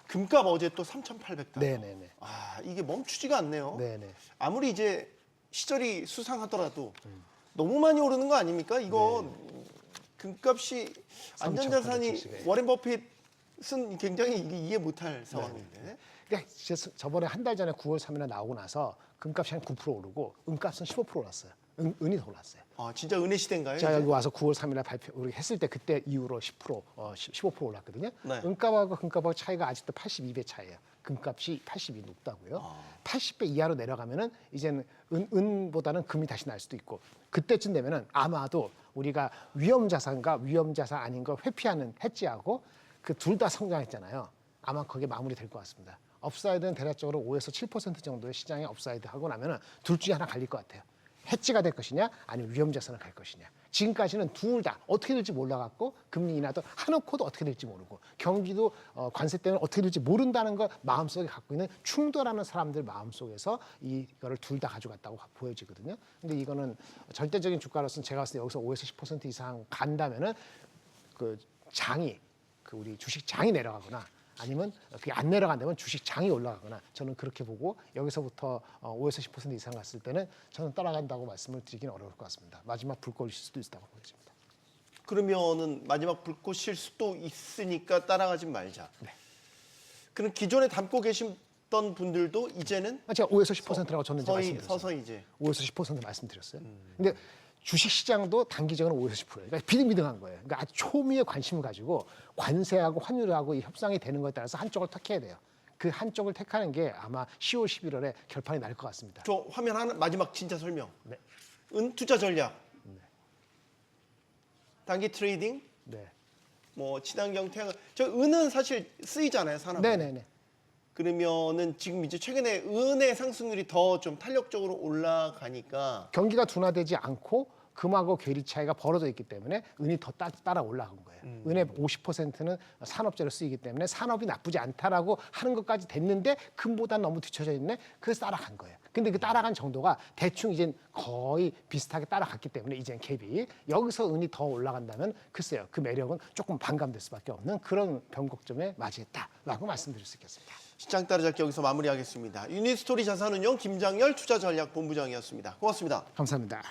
금값 어제 또 3,800달러. 네네네. 아, 이게 멈추지가 않네요. 네네. 아무리 이제 시절이 수상하더라도 너무 많이 오르는 거 아닙니까? 이거 금값이 안전자산이 3,870. 워렌 버핏은 굉장히 이게 이해 못할 상황인데. 그러니까 저번에 한 달 전에 9월 3일에 나오고 나서 금값이 한 9% 오르고 은값은 15% 올랐어요. 은이 더 올랐어요. 아, 진짜 은혜 시대인가요? 제가 이제? 여기 와서 9월 3일에 발표 우리 했을 때 그때 이후로 10%, 15% 올랐거든요. 네. 은값하고 금값하고 차이가 아직도 82배 차이예요. 금값이 82 높다고요. 80배 이하로 내려가면은 이제는 은보다는 금이 다시 날 수도 있고 그때쯤 되면은 아마도 우리가 위험 자산과 위험 자산 아닌 걸 회피하는 해지하고 그 둘 다 성장했잖아요. 아마 거기에 마무리될 것 같습니다. 업사이드는 대략적으로 5에서 7% 정도의 시장의 업사이드 하고 나면은 둘 중에 하나 갈릴 것 같아요. 해지가 될 것이냐 아니면 위험 자산을 갈 것이냐. 지금까지는 둘 다 어떻게 될지 몰라갖고 금리 인하도 해놓고도 어떻게 될지 모르고 경기도 관세 때문에 어떻게 될지 모른다는 걸 마음속에 갖고 있는 충돌하는 사람들 마음속에서 이거를 둘 다 가져갔다고 보여지거든요. 근데 이거는 절대적인 주가로서는 제가 봤을 때 여기서 5에서 10% 이상 간다면은 그 장이 그 우리 주식 장이 내려가거나 아니면 그게 안 내려간다면 주식 장이 올라가거나 저는 그렇게 보고 여기서부터 5에서 10% 이상 갔을 때는 저는 따라간다고 말씀을 드리기는 어려울 것 같습니다. 마지막 불꽃일 수도 있다고 보여집니다. 그러면은 마지막 불꽃일 수도 있으니까 따라가지 말자. 그럼 기존에 담고 계셨던 분들도 이제는 제가 5에서 10%라고 저는 이제 말씀드렸어요. 서서히 이제 5에서 10% 말씀드렸어요. 근데 주식 시장도 단기적으로 5에서 10%예요. 그러니까 비등비등한 거예요. 그러니까 아주 초미의 관심을 가지고 관세하고 환율하고 이 협상이 되는 것에 따라서 한쪽을 택해야 돼요. 그 한쪽을 택하는 게 아마 10월, 11월에 결판이 날 것 같습니다. 저 화면 하나 마지막 진짜 설명. 네. 은 투자 전략. 단기 트레이딩, 네. 뭐 친환경 태양. 저 은은 사실 쓰이잖아요, 산업에. 네네네. 그러면은 지금 이제 최근에 은의 상승률이 더 좀 탄력적으로 올라가니까 경기가 둔화되지 않고 금하고 괴리 차이가 벌어져 있기 때문에 은이 더 따라 올라간 거예요. 은의 50%는 산업재로 쓰이기 때문에 산업이 나쁘지 않다라고 하는 것까지 됐는데 금보다 너무 뒤쳐져 있네. 그래서 따라간 거예요. 근데 그 따라간 정도가 대충 이제 거의 비슷하게 따라갔기 때문에 이젠 갭이 여기서 은이 더 올라간다면 글쎄요. 그 매력은 조금 반감될 수밖에 없는 그런 변곡점에 맞이했다라고 말씀드릴 수 있겠습니다. 시장 따라잡기 여기서 마무리하겠습니다. 유니스토리 자산운용 김장열 투자전략본부장이었습니다. 고맙습니다. 감사합니다.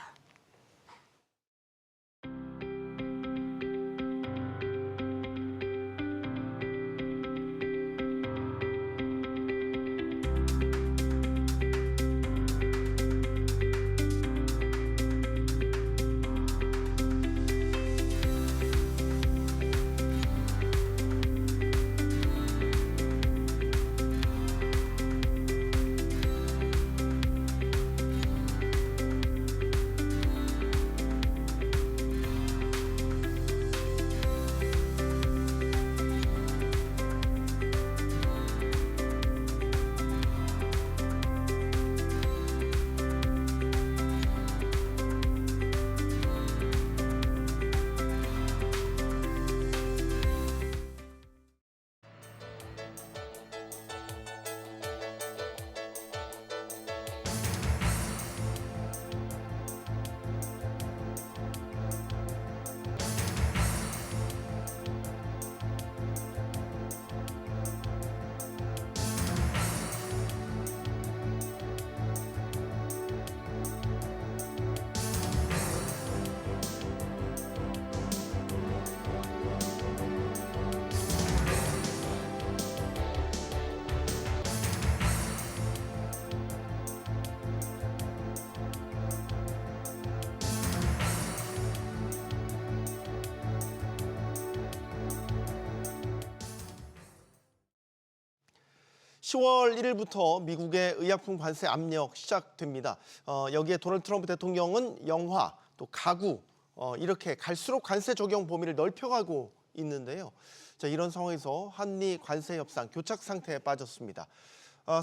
10월 1일부터 미국의 의약품 관세 압력 시작됩니다. 여기에 도널드 트럼프 대통령은 영화, 또 가구 이렇게 갈수록 관세 적용 범위를 넓혀가고 있는데요. 자, 이런 상황에서 한미 관세 협상 교착 상태에 빠졌습니다.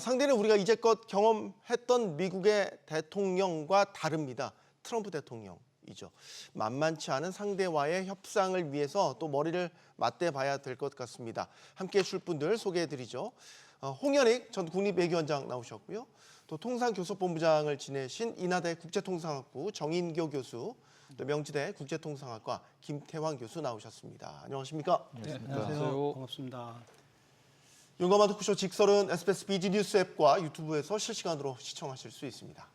상대는 우리가 이제껏 경험했던 미국의 대통령과 다릅니다. 트럼프 대통령이죠. 만만치 않은 상대와의 협상을 위해서 또 머리를 맞대봐야 될 것 같습니다. 함께해 주실 분들 소개해드리죠. 홍현익 전 국립외교원장 나오셨고요. 또 통상교섭본부장을 지내신 인하대 국제통상학부 정인교 교수, 또 명지대 국제통상학과 김태환 교수 나오셨습니다. 안녕하십니까? 네, 안녕하세요. 반갑습니다. 용감한 토크쇼 직설은 SBS BG 뉴스 앱과 유튜브에서 실시간으로 시청하실 수 있습니다.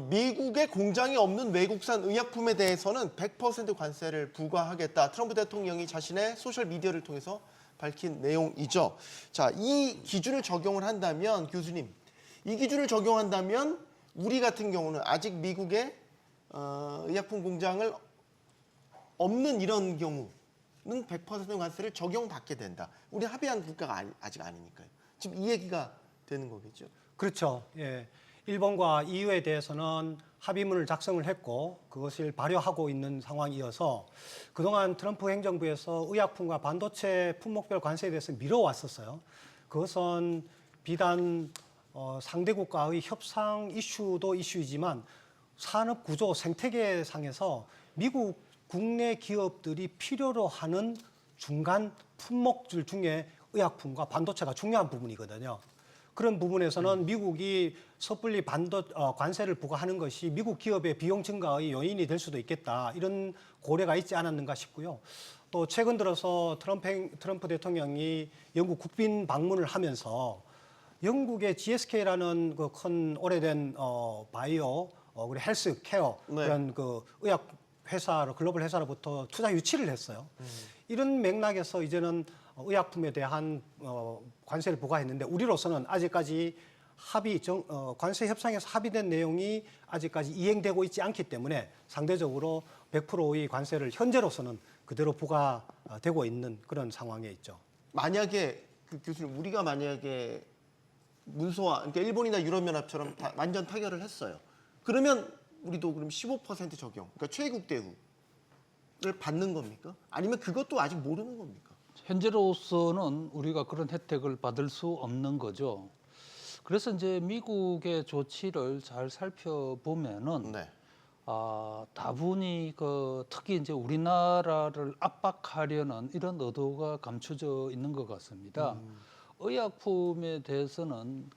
미국에 공장이 없는 외국산 의약품에 대해서는 100% 관세를 부과하겠다. 트럼프 대통령이 자신의 소셜미디어를 통해서 밝힌 내용이죠. 자, 이 기준을 적용을 한다면 교수님, 이 기준을 적용한다면 우리 같은 경우는 아직 미국에 의약품 공장을 없는 이런 경우는 100% 관세를 적용받게 된다. 우리 합의한 국가가 아직 아니니까요. 지금 이 얘기가 되는 거겠죠. 그렇죠. 예. 일본과 EU에 대해서는 합의문을 작성을 했고 그것을 발효하고 있는 상황이어서 그동안 트럼프 행정부에서 의약품과 반도체 품목별 관세에 대해서 미뤄왔었어요. 그것은 비단 상대 국가의 협상 이슈도 이슈이지만 산업 구조 생태계 상에서 미국 국내 기업들이 필요로 하는 중간 품목들 중에 의약품과 반도체가 중요한 부분이거든요. 그런 부분에서는 미국이 섣불리 관세를 부과하는 것이 미국 기업의 비용 증가의 요인이 될 수도 있겠다. 이런 고려가 있지 않았는가 싶고요. 또 최근 들어서 트럼프 대통령이 영국 국빈 방문을 하면서 영국의 GSK라는 그 큰 오래된 바이오 그리고 헬스 케어 그런 그 의약 회사로 글로벌 회사로부터 투자 유치를 했어요. 이런 맥락에서 이제는 의약품에 대한 관세를 부과했는데 우리로서는 아직까지 관세 협상에서 합의된 내용이 아직까지 이행되고 있지 않기 때문에 상대적으로 100%의 관세를 현재로서는 그대로 부과되고 있는 그런 상황에 있죠. 만약에 교수님, 우리가 만약에 문서화, 그러니까 일본이나 유럽연합처럼 완전 타결을 했어요. 그러면 우리도 그럼 15% 적용, 그러니까 최애국 대우를 받는 겁니까? 아니면 그것도 아직 모르는 겁니까? 현재로서는 우리가 그런 혜택을 받을 수 없는 거죠. 그래서 이제 미국의 조치를 잘 살펴보면은 네. 다분히 특히 이제 우리나라를 압박하려는 이런 의도가 감춰져 있는 것 같습니다. 의약품에 대해서는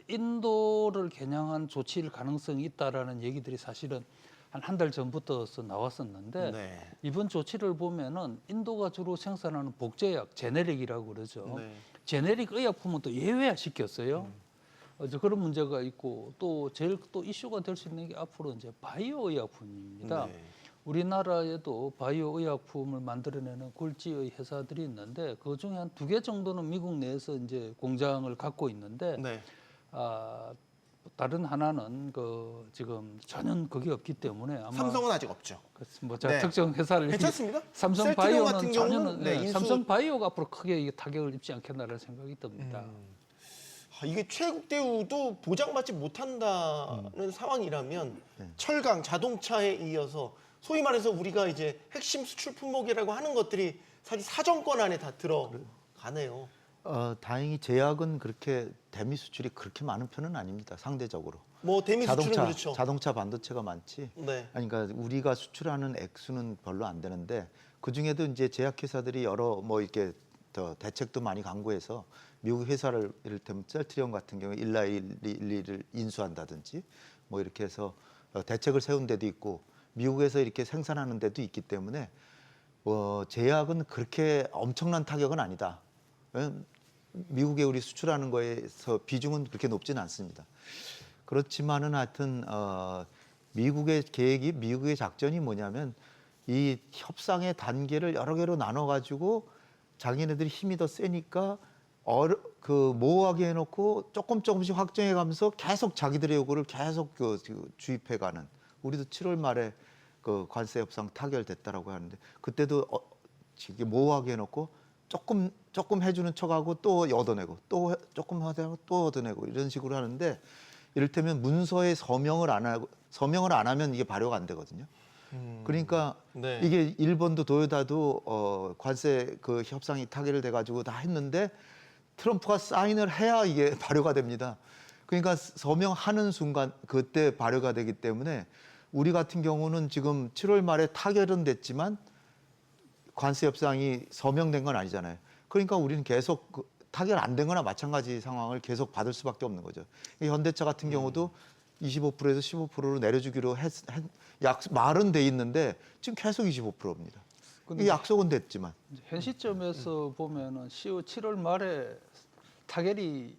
인도를 겨냥한 조치일 가능성이 있다라는 얘기들이 사실은 한 달 전부터 나왔었는데 네. 이번 조치를 보면은 인도가 주로 생산하는 복제약 제네릭이라고 그러죠. 네. 제네릭 의약품은 또 예외화 시켰어요. 그런 문제가 있고 또 제일 또 이슈가 될 수 있는 게 앞으로 이제 바이오 의약품입니다. 네. 우리나라에도 바이오 의약품을 만들어내는 굴지의 회사들이 있는데 그 중에 한 2개 정도는 미국 내에서 이제 공장을 갖고 있는데 네. 다른 하나는 지금 전혀 그게 없기 때문에 아마 삼성은 아직 없죠. 제가 네. 특정 회사를 괜찮습니다. 삼성 셀트리온 바이오는 같은 경우는 전혀는 네, 인수... 삼성 바이오가 앞으로 크게 타격을 입지 않겠나라는 생각이 듭니다. 이게 최국 대우도 보장받지 못한다는 상황이라면 철강, 자동차에 이어서 소위 말해서 우리가 이제 핵심 수출 품목이라고 하는 것들이 사실 사정권 안에 다 들어가네요. 다행히 제약은 그렇게 대미 수출이 그렇게 많은 편은 아닙니다. 상대적으로. 뭐 대미 수출은 그렇죠. 자동차 반도체가 많지. 네. 그러니까 우리가 수출하는 액수는 별로 안 되는데 그 중에도 이제 제약회사들이 여러 이렇게 더 대책도 많이 강구해서 미국 회사를 이를테면 셀트리온 같은 경우에 일라일리를 인수한다든지 뭐 이렇게 해서 대책을 세운 데도 있고 미국에서 이렇게 생산하는 데도 있기 때문에 제약은 그렇게 엄청난 타격은 아니다. 미국에 우리 수출하는 거에서 비중은 그렇게 높지는 않습니다. 그렇지만은 하여튼 미국의 계획이 미국의 작전이 뭐냐면 이 협상의 단계를 여러 개로 나눠 가지고 자기네들이 힘이 더 세니까 모호하게 해놓고 조금씩 확정해가면서 계속 자기들의 요구를 계속 주입해가는. 우리도 7월 말에 관세 협상 타결됐다라고 하는데 그때도 모호하게 해놓고 조금 해주는 척하고 또 얻어내고 또 조금 하다가 또 얻어내고 이런 식으로 하는데 이를테면 문서에 서명을 안 하면 이게 발효가 안 되거든요. 그러니까 네. 이게 일본도 도요다도 관세 그 협상이 타결을 돼가지고 다 했는데 트럼프가 사인을 해야 이게 발효가 됩니다. 그러니까 서명하는 순간 그때 발효가 되기 때문에 우리 같은 경우는 지금 7월 말에 타결은 됐지만 관세 협상이 서명된 건 아니잖아요. 그러니까 우리는 계속 타결 안 된 거나 마찬가지 상황을 계속 받을 수밖에 없는 거죠. 이 현대차 같은 경우도 25%에서 15%로 내려주기로 말은 돼 있는데 지금 계속 25%입니다. 이 약속은 됐지만 현 시점에서 보면은 7월 말에 타결이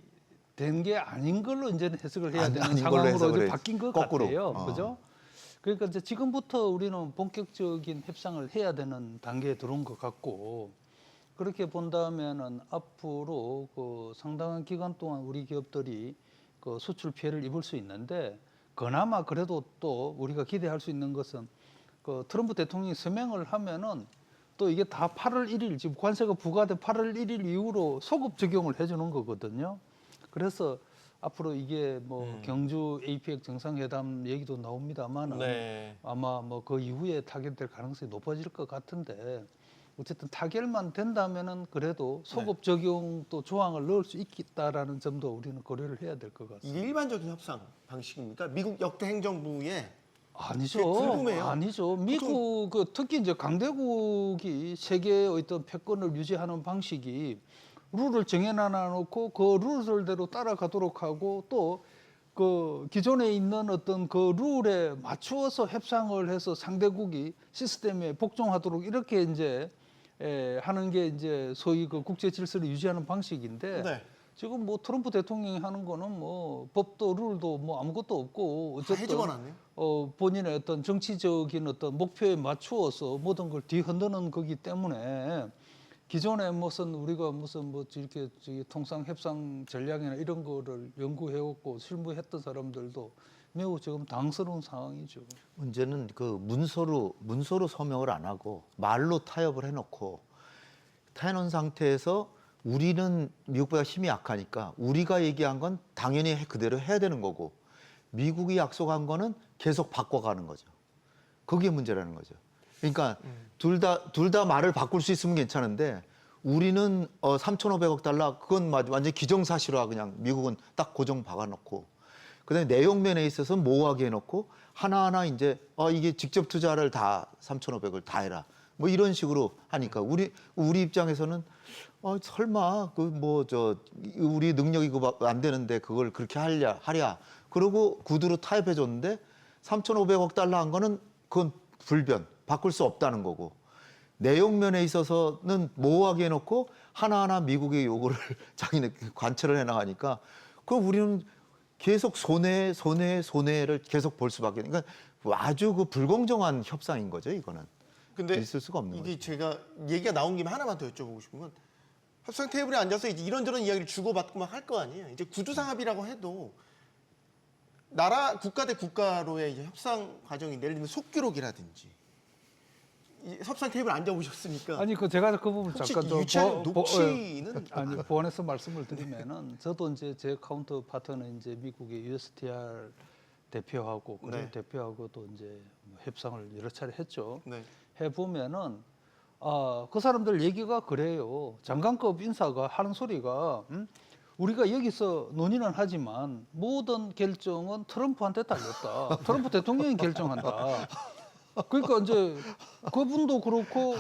된 게 아닌 걸로 이제는 해석을 해야 되는 아닌 걸로 상황으로 해석을 이제 해. 바뀐 것 거꾸로. 같아요. 그죠? 그러니까 이제 지금부터 우리는 본격적인 협상을 해야 되는 단계에 들어온 것 같고 그렇게 본다면은 앞으로 그 상당한 기간 동안 우리 기업들이 그 수출 피해를 입을 수 있는데 그나마 그래도 또 우리가 기대할 수 있는 것은 그 트럼프 대통령이 서명을 하면은 또 이게 다 8월 1일 지금 관세가 부과된 8월 1일 이후로 소급 적용을 해주는 거거든요. 그래서 앞으로 이게 뭐 경주 APEC 정상회담 얘기도 나옵니다만은 네. 아마 뭐 그 이후에 타결될 가능성이 높아질 것 같은데 어쨌든 타결만 된다면은 그래도 소급 적용 또 조항을 넣을 수 있겠다라는 점도 우리는 고려를 해야 될 것 같습니다. 이게 일반적인 협상 방식입니까? 미국 역대 행정부의 아니죠. 그게 궁금해요. 아니죠. 미국 그 특히 이제 강대국이 세계의 어떤 패권을 유지하는 방식이 룰을 정해놔 놓고 그 룰들대로 따라가도록 하고 또 그 기존에 있는 어떤 그 룰에 맞추어서 협상을 해서 상대국이 시스템에 복종하도록 이렇게 이제 하는 게 이제 소위 그 국제 질서를 유지하는 방식인데 네. 지금 뭐 트럼프 대통령이 하는 거는 뭐 법도 룰도 뭐 아무것도 없고 다 어쨌든 해집어놨네요. 본인의 어떤 정치적인 어떤 목표에 맞추어서 모든 걸 뒤흔드는 거기 때문에 기존에 무슨 우리가 무슨 뭐 이렇게 통상 협상 전략이나 이런 거를 연구해왔고 실무했던 사람들도 매우 지금 당스러운 상황이죠. 문제는 그 문서로 서명을 안 하고 말로 타협을 해놓고 타해놓은 상태에서 우리는 미국보다 힘이 약하니까 우리가 얘기한 건 당연히 그대로 해야 되는 거고 미국이 약속한 거는 계속 바꿔가는 거죠. 그게 문제라는 거죠. 그러니까 둘 다 말을 바꿀 수 있으면 괜찮은데 우리는 3,500억 달러 그건 완전 기정사실화 그냥 미국은 딱 고정 박아놓고 그다음에 내용면에 있어서 모호하게 해놓고 하나하나 이제 이게 직접 투자를 다 3,500을 다 해라 뭐 이런 식으로 하니까 우리 입장에서는 설마 우리 능력이 그거 안 되는데 그걸 그렇게 하랴 그러고 구두로 타협해 줬는데 3,500억 달러 한 거는 그건 불변 바꿀 수 없다는 거고 내용면에 있어서는 모호하게 해놓고 하나하나 미국의 요구를 자기네 관철을 해나가니까 그 우리는 계속 손해를 계속 볼 수밖에 그러니까 아주 그 불공정한 협상인 거죠 이거는. 근데 있을 수가 없는 이게 거죠. 제가 얘기가 나온 김에 하나만 더 여쭤보고 싶은 건 협상 테이블에 앉아서 이제 이런저런 이야기를 주고받고 막 할 거 아니에요. 이제 구두상합이라고 해도 국가 대 국가로의 이제 협상 과정이 예를 들면 속기록이라든지 이 협상 테이블에 앉아보셨으니까 아니 그 제가 그 부분 혹시 잠깐 좀 유치한 녹취는 아니 보완해서 말씀을 드리면은 저도 이제 제 카운터 파트는 이제 미국의 USTR 대표하고 그리고 네. 대표하고도 이제 뭐 협상을 여러 차례 했죠. 네. 해 보면은 그 사람들 얘기가 그래요. 장관급 인사가 하는 소리가 우리가 여기서 논의는 하지만 모든 결정은 트럼프한테 달렸다. 트럼프 대통령이 결정한다. 그러니까 이제 그분도 그렇고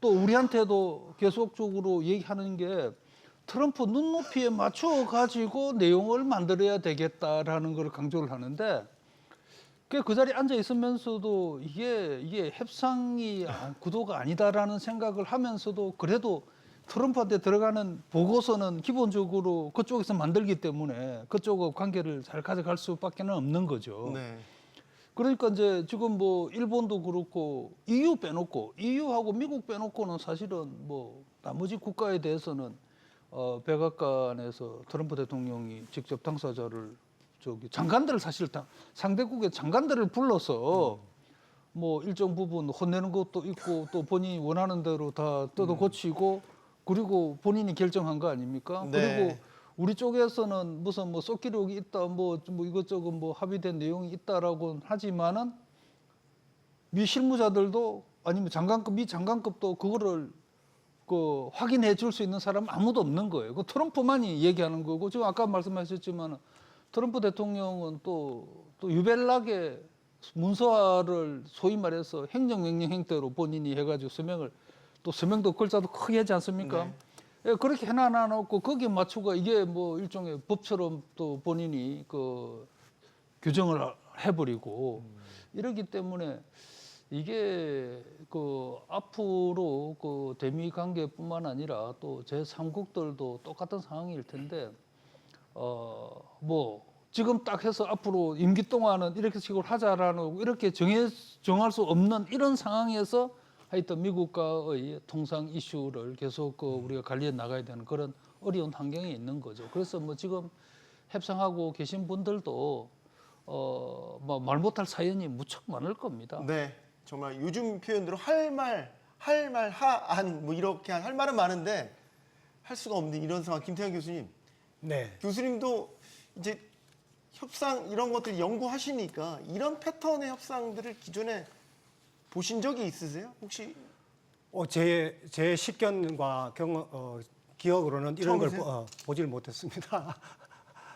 또 우리한테도 계속적으로 얘기하는 게 트럼프 눈높이에 맞춰 가지고 내용을 만들어야 되겠다라는 걸 강조를 하는데 그 자리에 앉아 있으면서도 이게 협상이 구도가 아니다라는 생각을 하면서도 그래도 트럼프한테 들어가는 보고서는 기본적으로 그쪽에서 만들기 때문에 그쪽과 관계를 잘 가져갈 수밖에는 없는 거죠. 네. 그러니까 이제 지금 뭐 일본도 그렇고 EU 빼놓고 EU하고 미국 빼놓고는 사실은 뭐 나머지 국가에 대해서는 백악관에서 트럼프 대통령이 직접 당사자를 장관들을 사실 상대국의 장관들을 불러서 뭐 일정 부분 혼내는 것도 있고 또 본인이 원하는 대로 다 뜯어 고치고 그리고 본인이 결정한 거 아닙니까? 네. 그리고 우리 쪽에서는 무슨 뭐 쏙기록이 있다, 뭐 이것저것 뭐 합의된 내용이 있다라고 하지만은 미 실무자들도 아니면 미 장관급도 그거를 그 확인해 줄 수 있는 사람은 아무도 없는 거예요. 그 트럼프만이 얘기하는 거고 지금 아까 말씀하셨지만 트럼프 대통령은 또 유별나게 문서화를 소위 말해서 행정명령 형태로 본인이 해가지고 서명도 글자도 크게 하지 않습니까? 네. 예, 그렇게 해놔놓고 거기에 맞추고 이게 뭐 일종의 법처럼 또 본인이 그 규정을 해버리고 이러기 때문에 이게 그 앞으로 그 대미 관계뿐만 아니라 또 제3국들도 똑같은 상황일 텐데 뭐 지금 딱 해서 앞으로 임기 동안은 이렇게 식으로 하자라는 이렇게 정할 수 없는 이런 상황에서 하여튼 미국과의 통상 이슈를 계속 그 우리가 관리해 나가야 되는 그런 어려운 환경에 있는 거죠. 그래서 뭐 지금 협상하고 계신 분들도 뭐 말 못할 사연이 무척 많을 겁니다. 네, 정말 요즘 표현대로 할 말 한 뭐 이렇게 할 말은 많은데 할 수가 없는 이런 상황. 김태형 교수님, 네. 교수님도 이제 협상 이런 것들 연구하시니까 이런 패턴의 협상들을 기존에 보신 적이 있으세요? 혹시 제 식견과 기억으로는 이런 걸 처음이세요? 보질 못했습니다.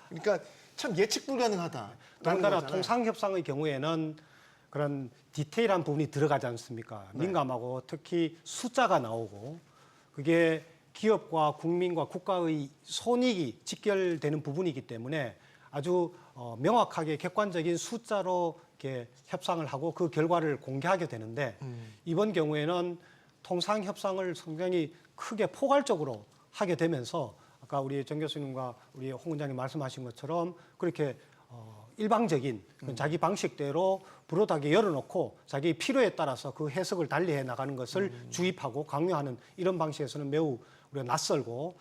그러니까 참 예측 불가능하다. 더군다나 통상협상의 경우에는 그런 디테일한 부분이 들어가지 않습니까? 네. 민감하고 특히 숫자가 나오고 그게 기업과 국민과 국가의 손익이 직결되는 부분이기 때문에 아주 명확하게 객관적인 숫자로 이렇게 협상을 하고 그 결과를 공개하게 되는데 이번 경우에는 통상 협상을 상당히 크게 포괄적으로 하게 되면서 아까 우리 정 교수님과 우리 홍 원장님 말씀하신 것처럼 그렇게 일방적인 자기 방식대로 불어다게 열어놓고 자기 필요에 따라서 그 해석을 달리해 나가는 것을 주입하고 강요하는 이런 방식에서는 매우 우리가 낯설고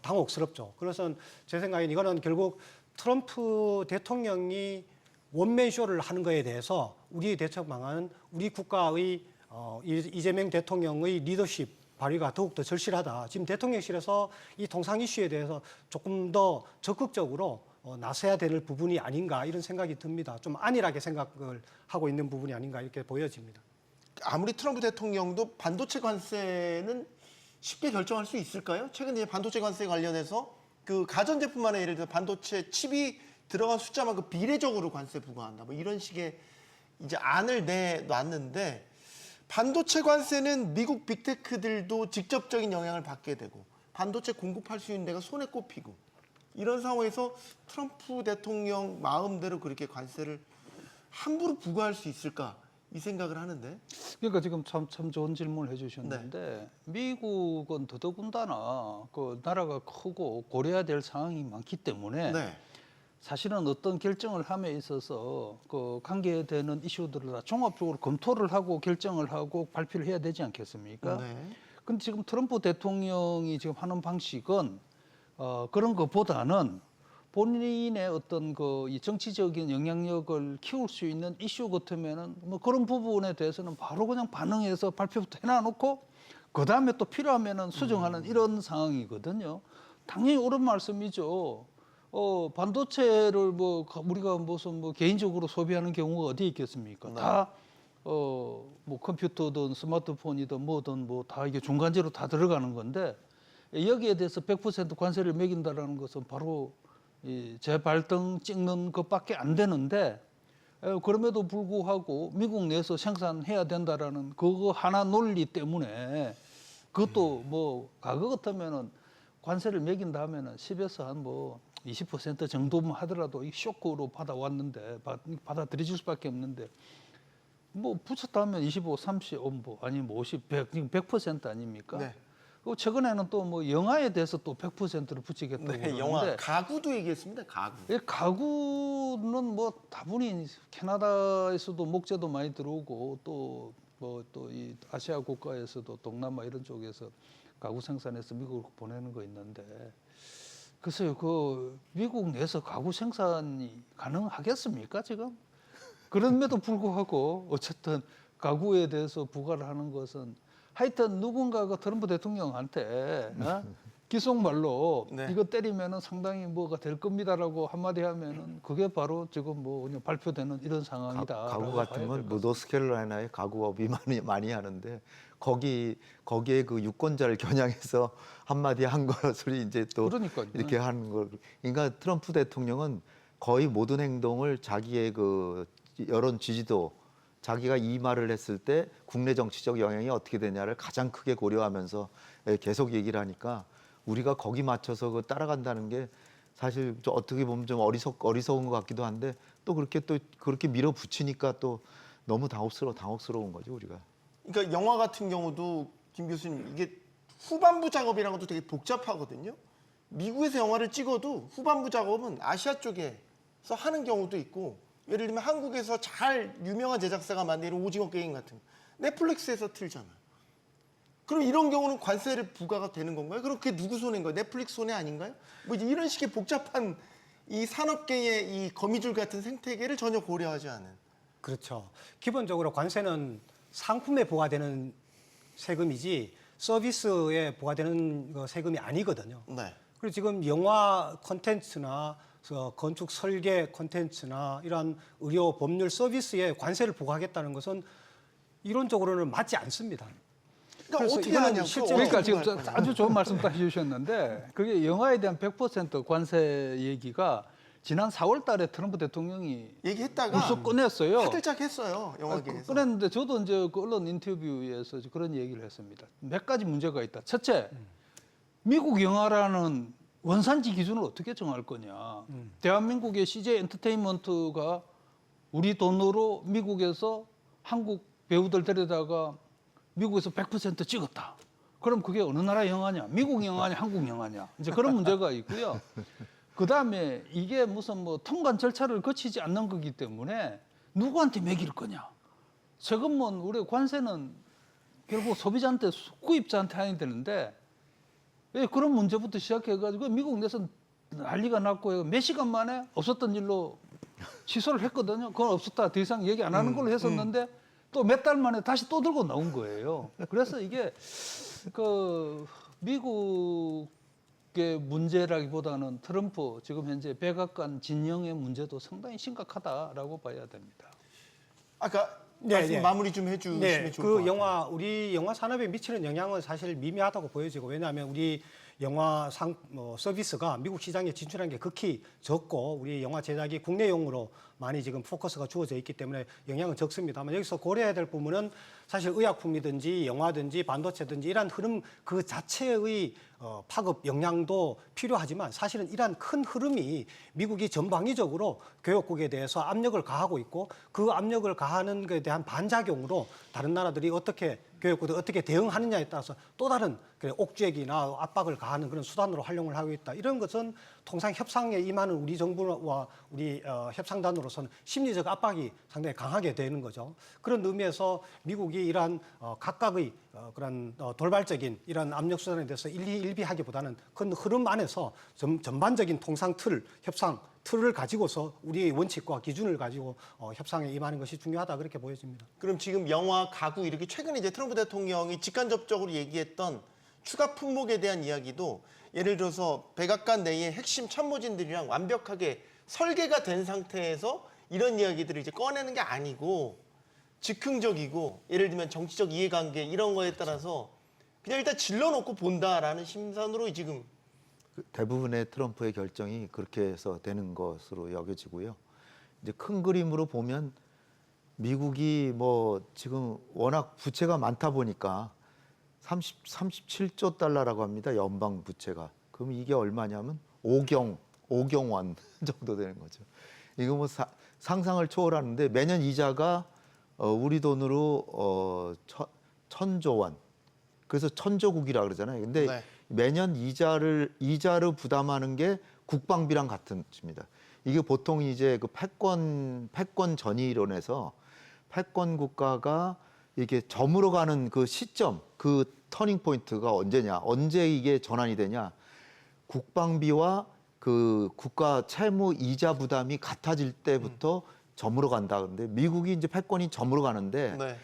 당혹스럽죠. 그래서 제 생각엔 이거는 결국 트럼프 대통령이 원맨쇼를 하는 거에 대해서 우리의 대책 방안은 우리 국가의 이재명 대통령의 리더십 발휘가 더욱더 절실하다. 지금 대통령실에서 이 통상 이슈에 대해서 조금 더 적극적으로 나서야 될 부분이 아닌가 이런 생각이 듭니다. 좀 안일하게 생각을 하고 있는 부분이 아닌가 이렇게 보여집니다. 아무리 트럼프 대통령도 반도체 관세는 쉽게 결정할 수 있을까요? 최근 이제 반도체 관세 관련해서 그 가전제품만에 예를 들어 반도체 칩이 들어간 숫자만큼 비례적으로 관세 부과한다. 뭐 이런 식의 이제 안을 내놨는데 반도체 관세는 미국 빅테크들도 직접적인 영향을 받게 되고 반도체 공급할 수 있는 데가 손에 꼽히고 이런 상황에서 트럼프 대통령 마음대로 그렇게 관세를 함부로 부과할 수 있을까 이 생각을 하는데. 그러니까 지금 참 좋은 질문을 해주셨는데 미국은 더더군다나 그 나라가 크고 고려해야 될 상황이 많기 때문에 네. 사실은 어떤 결정을 함에 있어서 그 관계되는 이슈들을 다 종합적으로 검토를 하고 결정을 하고 발표를 해야 되지 않겠습니까? 네. 근데 지금 트럼프 대통령이 지금 하는 방식은 그런 것보다는 본인의 어떤 그 이 정치적인 영향력을 키울 수 있는 이슈 같으면은 뭐 그런 부분에 대해서는 바로 그냥 반응해서 발표부터 해놔놓고 그 다음에 또 필요하면은 수정하는 이런 상황이거든요. 당연히 옳은 말씀이죠. 반도체를 뭐 우리가 무슨 뭐 개인적으로 소비하는 경우가 어디 있겠습니까? 네. 다 뭐 컴퓨터든 스마트폰이든 뭐든 뭐 다 이게 중간재로 다 들어가는 건데 여기에 대해서 100% 관세를 매긴다라는 것은 바로 이 재발등 찍는 것밖에 안 되는데 그럼에도 불구하고 미국 내에서 생산해야 된다라는 그거 하나 논리 때문에 그것도 뭐 과거 같으면은 관세를 매긴다 하면은 10에서 한 뭐 20% 정도만 하더라도 이 쇼크로 받아왔는데 받아들여질 수밖에 없는데 뭐 붙였다 하면 25, 30, 뭐 아니면 50, 100, 지금 100% 아닙니까? 네. 그리고 최근에는 또 뭐 영화에 대해서 또 100%를 붙이겠다고 네, 그러는데 영화 가구도 얘기했습니다. 가구. 이 가구는 뭐 다분히 캐나다에서도 목재도 많이 들어오고 또 뭐 또 이 아시아 국가에서도 동남아 이런 쪽에서 가구 생산해서 미국으로 보내는 거 있는데 글쎄요 그 미국 내에서 가구 생산이 가능하겠습니까 지금? 그럼에도 불구하고 어쨌든 가구에 대해서 부과를 하는 것은 하여튼 누군가가 트럼프 대통령한테 기속말로 네. 이거 때리면은 상당히 뭐가 될 겁니다라고 한마디 하면은 그게 바로 지금 뭐 그냥 발표되는 이런 상황이다. 가구 같은 건 노스캐롤라이나에 가구업이 많이 하는데 거기에 그 유권자를 겨냥해서 한마디 한 것을 이제 또 그러니까요. 이렇게 하는 걸. 그러니까 트럼프 대통령은 거의 모든 행동을 자기의 그 여론 지지도, 자기가 이 말을 했을 때 국내 정치적 영향이 어떻게 되냐를 가장 크게 고려하면서 계속 얘기를 하니까 우리가 거기 맞춰서 그 따라간다는 게 사실 좀 어떻게 보면 좀 어리석은 것 같기도 한데 또 그렇게 밀어붙이니까 또 너무 당혹스러운 거죠, 우리가. 그러니까 영화 같은 경우도 김 교수님 이게 후반부 작업이라는 것도 되게 복잡하거든요. 미국에서 영화를 찍어도 후반부 작업은 아시아 쪽에서 하는 경우도 있고, 예를 들면 한국에서 잘 유명한 제작사가 만드는 오징어 게임 같은 거 넷플릭스에서 틀잖아요. 그럼 이런 경우는 관세를 부과가 되는 건가요? 그렇게 누구 손해인 거예요? 넷플릭스 손해 아닌가요? 뭐 이제 이런 식의 복잡한 이 산업계의 이 거미줄 같은 생태계를 전혀 고려하지 않은. 그렇죠. 기본적으로 관세는 상품에 부과되는 세금이지 서비스에 부과되는 세금이 아니거든요. 네. 그리고 지금 영화 콘텐츠나 건축 설계 콘텐츠나 이러한 의료 법률 서비스에 관세를 부과하겠다는 것은 이론적으로는 맞지 않습니다. 그러니까 그래서 어떻게 이거는 하냐고. 실제로 그러니까 어떻게 지금 할 거냐고. 아주 좋은 말씀 딱 해주셨는데 그게 영화에 대한 100% 관세 얘기가 지난 4월 달에 트럼프 대통령이 얘기했다가 불쑥 꺼냈어요. 화들짝 했어요. 영화계에서. 꺼냈는데 저도 이제 그 언론 인터뷰에서 그런 얘기를 했습니다. 몇 가지 문제가 있다. 첫째, 미국 영화라는 원산지 기준을 어떻게 정할 거냐. 대한민국의 CJ 엔터테인먼트가 우리 돈으로 미국에서 한국 배우들 데려다가 미국에서 100% 찍었다. 그럼 그게 어느 나라 영화냐? 미국 영화냐? 한국 영화냐? 이제 그런 문제가 있고요. 그 다음에 이게 무슨 뭐 통관 절차를 거치지 않는 거기 때문에 누구한테 매길 거냐? 세금은 우리 관세는 결국 소비자한테 구입자한테 해야 되는데 왜 그런 문제부터 시작해가지고 미국 내에서 난리가 났고 몇 시간 만에 없었던 일로 취소를 했거든요. 그건 없었다. 더 이상 얘기 안 하는 걸로 했었는데 또 몇 달 만에 다시 또 들고 나온 거예요. 그래서 이게 그 미국의 문제라기보다는 트럼프 지금 현재 백악관 진영의 문제도 상당히 심각하다라고 봐야 됩니다. 아까 네, 말씀 네. 마무리 좀 해주시면 네, 좋을 것 그 같아요. 우리 영화 산업에 미치는 영향은 사실 미미하다고 보여지고, 왜냐하면 우리 영화 서비스가 미국 시장에 진출한 게 극히 적고 우리 영화 제작이 국내용으로 많이 지금 포커스가 주어져 있기 때문에 영향은 적습니다만, 여기서 고려해야 될 부분은 사실 의약품이든지 영화든지 반도체든지 이러한 흐름 그 자체의 파급 영향도 필요하지만, 사실은 이러한 큰 흐름이 미국이 전방위적으로 교역국에 대해서 압력을 가하고 있고, 그 압력을 가하는 것에 대한 반작용으로 다른 나라들이 교역국들이 어떻게 대응하느냐에 따라서 또 다른 옥죄기나 압박을 가하는 그런 수단으로 활용을 하고 있다. 이런 것은 통상 협상에 임하는 우리 정부와 우리 협상단으로서는 심리적 압박이 상당히 강하게 되는 거죠. 그런 의미에서 미국이 이러한 각각의 그런 돌발적인 이러한 압력 수단에 대해서 일희일비하기보다는 큰 흐름 안에서 전반적인 통상 협상 틀을 가지고서 우리의 원칙과 기준을 가지고 협상에 임하는 것이 중요하다, 그렇게 보여집니다. 그럼 지금 영화, 가구 이렇게 최근에 이제 트럼프 대통령이 직간접적으로 얘기했던 추가 품목에 대한 이야기도 예를 들어서 백악관 내의 핵심 참모진들이랑 완벽하게 설계가 된 상태에서 이런 이야기들을 이제 꺼내는 게 아니고 즉흥적이고, 예를 들면 정치적 이해관계 이런 거에 따라서 그냥 일단 질러놓고 본다라는 심산으로 지금 대부분의 트럼프의 결정이 그렇게 해서 되는 것으로 여겨지고요. 이제 큰 그림으로 보면 미국이 뭐 지금 워낙 부채가 많다 보니까 37조 달러라고 합니다. 연방 부채가. 그럼 이게 얼마냐면 5경 원 정도 되는 거죠. 이거 뭐 상상을 초월하는데 매년 이자가 우리 돈으로 1,000조 원. 그래서 천조국이라 그러잖아요. 근데 네. 매년 이자를 부담하는 게 국방비랑 같은 줍니다. 이게 보통 이제 그 패권 전이론에서 패권 국가가 이게 점으로 가는 그 시점, 그 터닝 포인트가 언제냐, 언제 이게 전환이 되냐, 국방비와 그 국가 채무 이자 부담이 같아질 때부터 점으로 간다. 그런데 미국이 이제 패권이 점으로 가는데 네.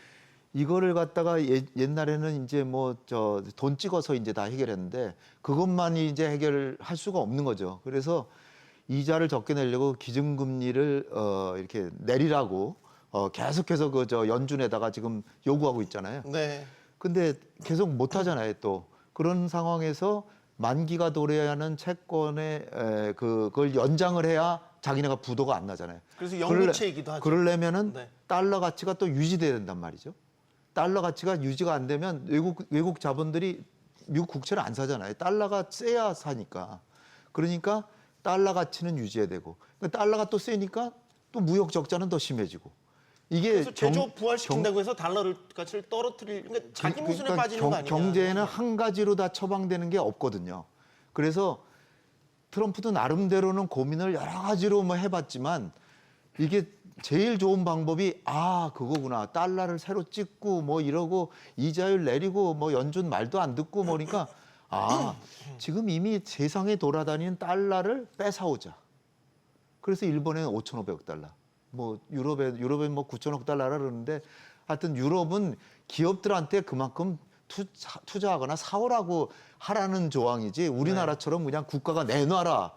이거를 갖다가 옛날에는 이제 뭐 저 돈 찍어서 이제 다 해결했는데 그것만이 이제 해결할 수가 없는 거죠. 그래서 이자를 적게 내려고 기준금리를 이렇게 내리라고 계속해서 그 저 연준에다가 지금 요구하고 있잖아요. 네. 근데 계속 못 하잖아요, 또. 그런 상황에서 만기가 도래하는 채권에 그걸 연장을 해야 자기네가 부도가 안 나잖아요. 그래서 영구채이기도 하죠. 그러려면은 네. 달러 가치가 또 유지돼야 된단 말이죠. 달러 가치가 유지가 안 되면 외국 자본들이 미국 국채를 안 사잖아요. 달러가 세야 사니까. 그러니까 달러 가치는 유지해야 되고. 그러니까 달러가 또 세니까 또 무역 적자는 더 심해지고. 이게 그래서 제조 부활시킨다고 해서 달러를 가치를 떨어뜨릴 그러니까 자기 모순에 빠지는 거 아니냐. 경제에는 한 가지로 다 처방되는 게 없거든요. 그래서 트럼프도 나름대로는 고민을 여러 가지로 뭐 해봤지만 이게 제일 좋은 방법이 그거구나. 달러를 새로 찍고 뭐 이러고 이자율 내리고 뭐 연준 말도 안 듣고 뭐니까 지금 이미 세상에 돌아다니는 달러를 뺏어오자. 그래서 일본에는 5,500억 달러. 뭐 유럽에 뭐 9천억 달러라 그러는데 하여튼 유럽은 기업들한테 그만큼 투자하거나 사오라고 하라는 조항이지 우리나라처럼 그냥 국가가 내놔라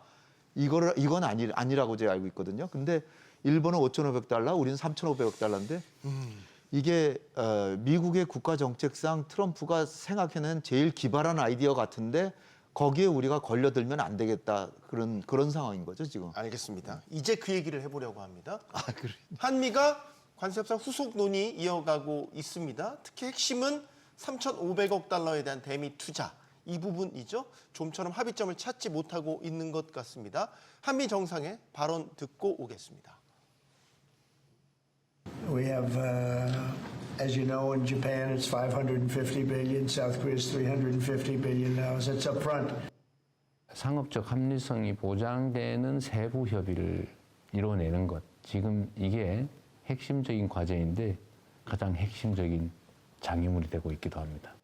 이건 아니라고 제가 알고 있거든요. 근데 일본은 5,500달러, 우리는 3,500억 달러인데 이게 미국의 국가 정책상 트럼프가 생각해낸 제일 기발한 아이디어 같은데 거기에 우리가 걸려들면 안 되겠다 그런 상황인 거죠 지금. 알겠습니다. 이제 그 얘기를 해보려고 합니다. 그래. 한미가 관세 협상 후속 논의 이어가고 있습니다. 특히 핵심은 3,500억 달러에 대한 대미 투자 이 부분이죠. 좀처럼 합의점을 찾지 못하고 있는 것 같습니다. 한미 정상의 발언 듣고 오겠습니다. We have, as you know, in Japan it's 550 billion, South Korea's 350 billion now. So it's up front. 상업적 합리성이 보장되는 세부 협의를 이뤄내는 것. 지금 이게 핵심적인 과제인데 가장 핵심적인 장애물이 되고 있기도 합니다.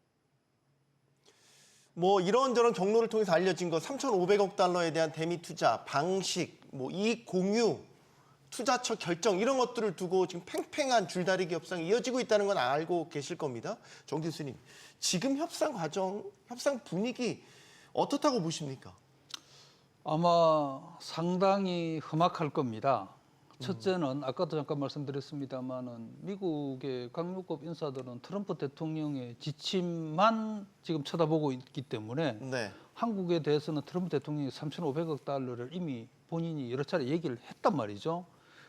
뭐 이런저런 경로를 통해서 알려진 것 3,500억 달러에 대한 대미 투자 방식, 뭐 이익 공유, 투자처 결정 이런 것들을 두고 지금 팽팽한 줄다리기 협상이 이어지고 있다는 건 알고 계실 겁니다. 정 교수님, 지금 협상 과정, 협상 분위기 어떻다고 보십니까? 아마 상당히 험악할 겁니다. 첫째는 아까도 잠깐 말씀드렸습니다마는 미국의 강력급 인사들은 트럼프 대통령의 지침만 지금 쳐다보고 있기 때문에 네. 한국에 대해서는 트럼프 대통령이 3,500억 달러를 이미 본인이 여러 차례 얘기를 했단 말이죠.